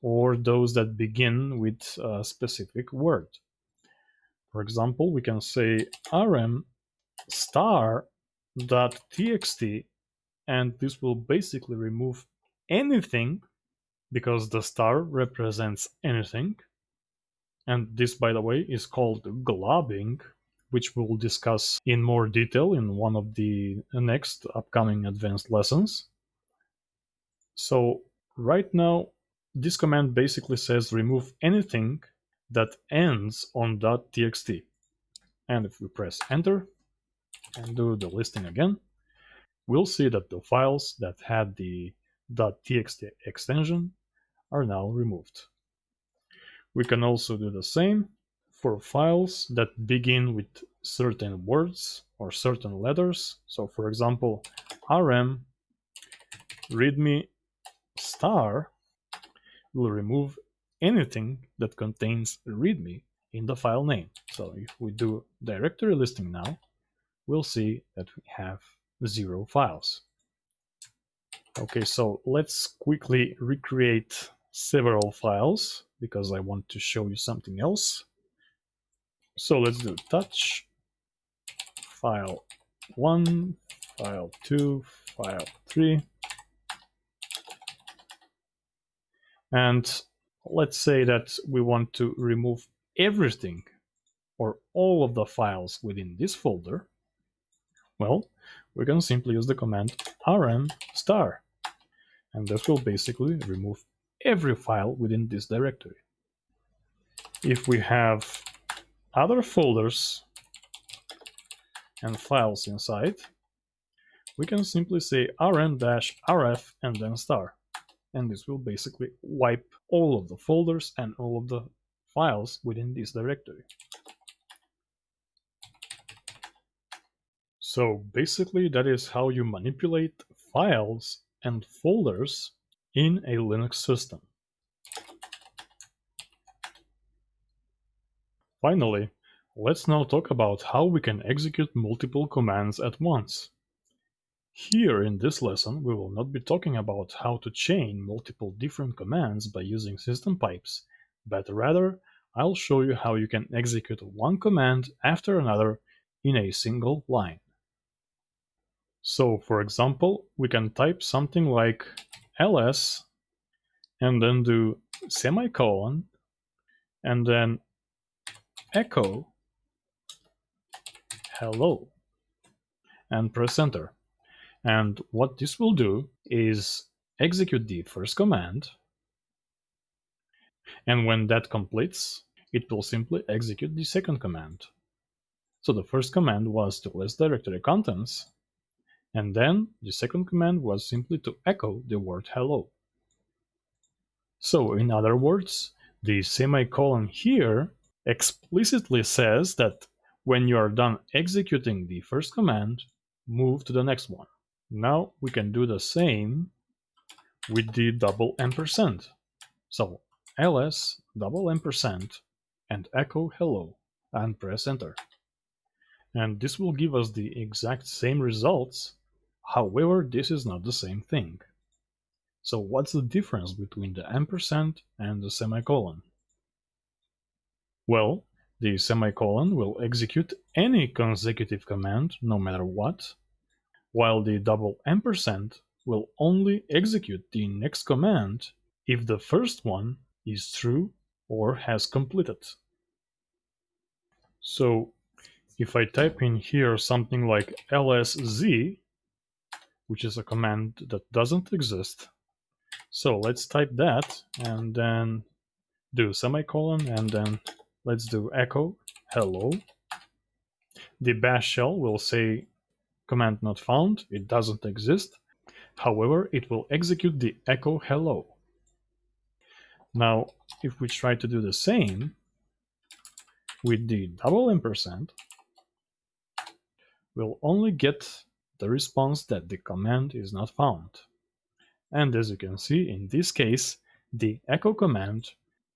or those that begin with a specific word? For example, we can say rm star.txt, and this will basically remove anything because the star represents anything. And this, by the way, is called globbing, which we'll discuss in more detail in one of the next upcoming advanced lessons. So right now, this command basically says remove anything that ends on .txt. And if we press enter and do the listing again, we'll see that the files that had the .txt extension are now removed. We can also do the same for files that begin with certain words or certain letters. So for example, rm readme star will remove anything that contains readme in the file name. So if we do directory listing now, we'll see that we have 0 files. Okay, so let's quickly recreate several files because I want to show you something else. So let's do touch file 1, file 2, file 3. And let's say that we want to remove everything or all of the files within this folder. Well, we can simply use the command rm star, and this will basically remove every file within this directory. If we have other folders and files inside, we can simply say rm-rf and then star, and this will basically wipe all of the folders and all of the files within this directory. So basically that is how you manipulate files and folders in a Linux system. Finally, let's now talk about how we can execute multiple commands at once. Here in this lesson, we will not be talking about how to chain multiple different commands by using system pipes, but rather I'll show you how you can execute one command after another in a single line. So, for example, we can type something like ls and then do semicolon and then echo hello and press enter. And what this will do is execute the first command, and when that completes, it will simply execute the second command. So the first command was to list directory contents, and then the second command was simply to echo the word hello. So in other words, the semicolon here explicitly says that when you are done executing the first command, move to the next one. Now we can do the same with the double ampersand. So ls double ampersand and echo hello and press enter. And this will give us the exact same results. However, this is not the same thing. So what's the difference between the ampersand and the semicolon? Well, the semicolon will execute any consecutive command no matter what, while the double ampersand will only execute the next command if the first one is true or has completed. So if I type in here something like lsz, which is a command that doesn't exist, so let's type that and then do semicolon and then let's do echo hello. The bash shell will say command not found, it doesn't exist. However, it will execute the echo hello. Now, if we try to do the same with the double ampersand, we'll only get the response that the command is not found. And as you can see, in this case, the echo command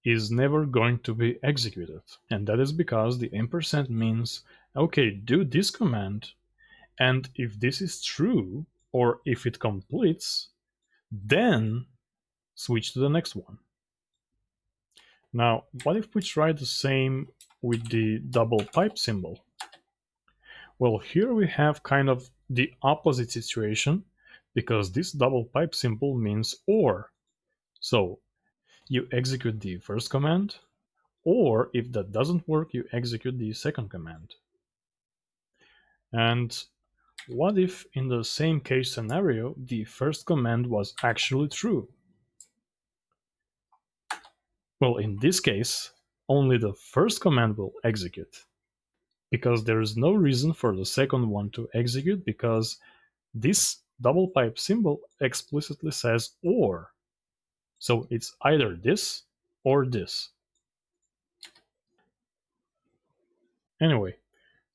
is never going to be executed. And that is because the ampersand means, okay, do this command, and if this is true, or if it completes, then switch to the next one. Now, what if we try the same with the double pipe symbol? Well, here we have kind of the opposite situation because this double pipe symbol means or. So you execute the first command, or if that doesn't work, you execute the second command. And what if in the same case scenario, the first command was actually true? Well, in this case, only the first command will execute, because there is no reason for the second one to execute, because this double pipe symbol explicitly says or. So it's either this or this. Anyway,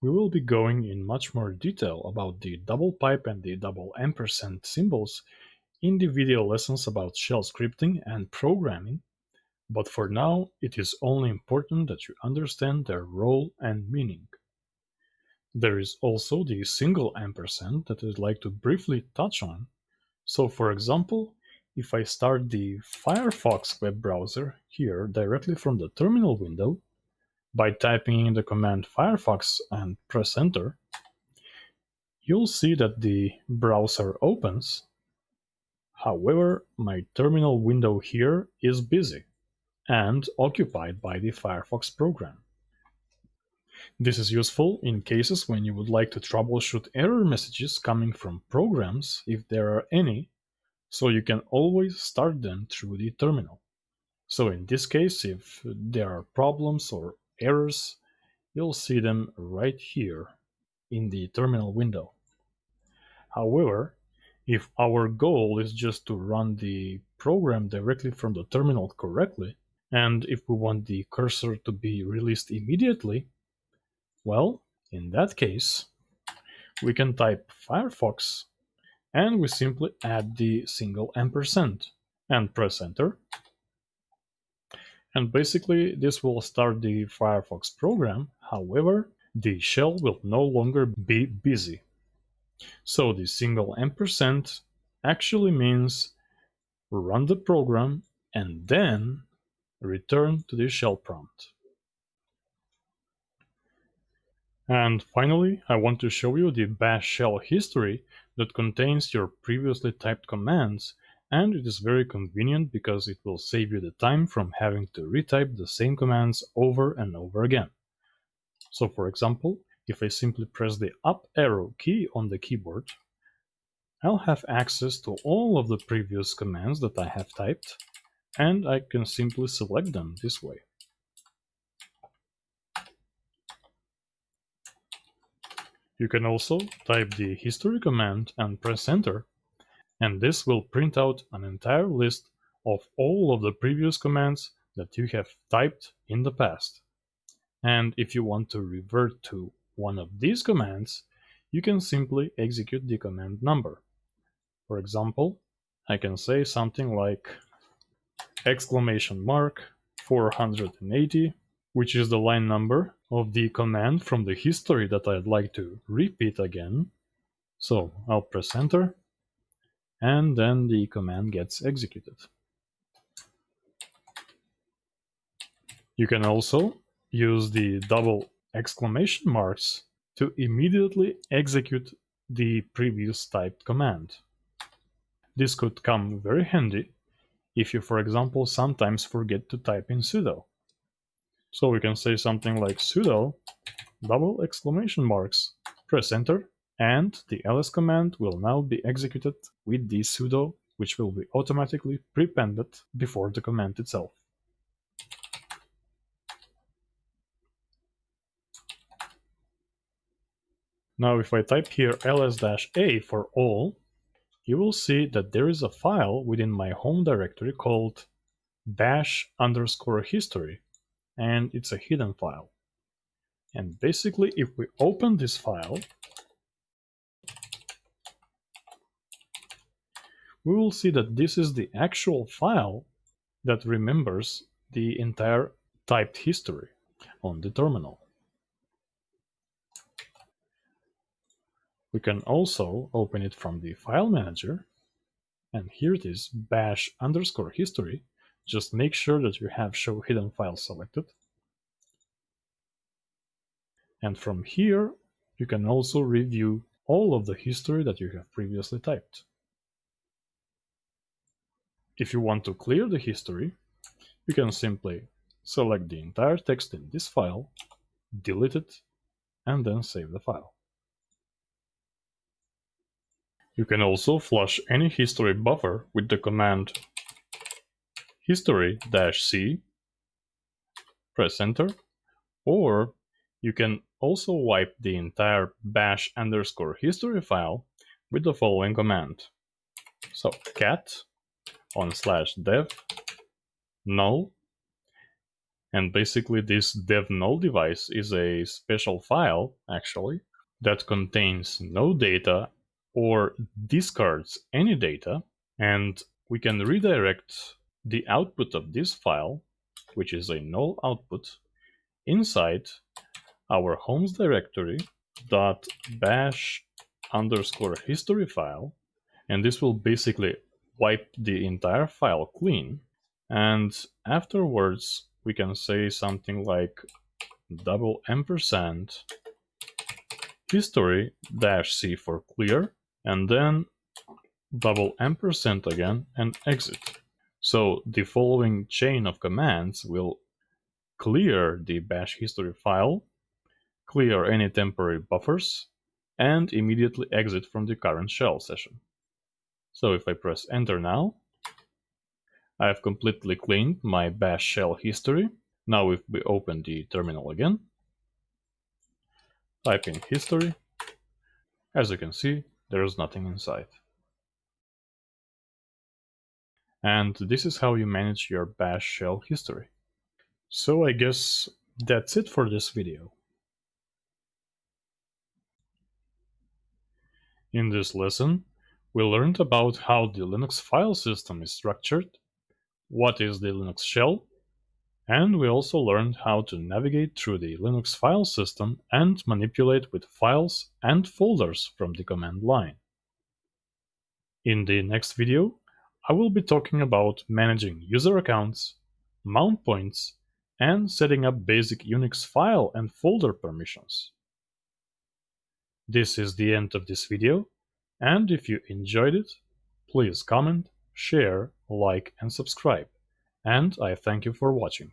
we will be going in much more detail about the double pipe and the double ampersand symbols in the video lessons about shell scripting and programming, but for now it is only important that you understand their role and meaning. There is also the single ampersand that I'd like to briefly touch on. So for example, if I start the Firefox web browser here directly from the terminal window by typing in the command Firefox and press enter, you'll see that the browser opens. However, my terminal window here is busy and occupied by the Firefox program. This is useful in cases when you would like to troubleshoot error messages coming from programs, if there are any, so you can always start them through the terminal. So in this case, if there are problems or errors, you'll see them right here in the terminal window. However, if our goal is just to run the program directly from the terminal correctly, and if we want the cursor to be released immediately, well, in that case, we can type Firefox and we simply add the single ampersand and press enter. And basically, this will start the Firefox program. However, the shell will no longer be busy. So the single ampersand actually means run the program and then return to the shell prompt. And finally, I want to show you the bash shell history that contains your previously typed commands, and it is very convenient because it will save you the time from having to retype the same commands over and over again. So for example, if I simply press the up arrow key on the keyboard, I'll have access to all of the previous commands that I have typed, and I can simply select them this way. You can also type the history command and press enter, and this will print out an entire list of all of the previous commands that you have typed in the past. And if you want to revert to one of these commands, you can simply execute the command number. For example, I can say something like exclamation mark 480, which is the line number of the command from the history that I'd like to repeat again. So I'll press enter, and then the command gets executed. You can also use the double exclamation marks to immediately execute the previous typed command. This could come very handy if you, for example, sometimes forget to type in sudo. So we can say something like sudo double exclamation marks, press enter, and the ls command will now be executed with the sudo, which will be automatically prepended before the command itself. Now if I type here ls-a for all, you will see that there is a file within my home directory called bash_history, and it's a hidden file. And basically, if we open this file, we will see that this is the actual file that remembers the entire typed history on the terminal. We can also open it from the file manager, and here it is, bash_history. Just make sure that you have show hidden file selected. And from here, you can also review all of the history that you have previously typed. If you want to clear the history, you can simply select the entire text in this file, delete it, and then save the file. You can also flush any history buffer with the command history-c, press enter, or you can also wipe the entire bash_history file with the following command. So cat /dev null, and basically this dev null device is a special file actually that contains no data or discards any data, and we can redirect the output of this file, which is a null output, inside our homes directory .bash_history file, and this will basically wipe the entire file clean. And afterwards, we can say something like $& history-c for clear, and then $& again and exit. So the following chain of commands will clear the bash history file, clear any temporary buffers, and immediately exit from the current shell session. So if I press enter now, I have completely cleaned my bash shell history. Now if we open the terminal again, type in history, as you can see, there is nothing inside. And this is how you manage your bash shell history. So I guess that's it for this video. In this lesson, we learned about how the Linux file system is structured, what is the Linux shell, and we also learned how to navigate through the Linux file system and manipulate with files and folders from the command line. In the next video, I will be talking about managing user accounts, mount points, and setting up basic Unix file and folder permissions. This is the end of this video, and if you enjoyed it, please comment, share, like, and subscribe. And I thank you for watching.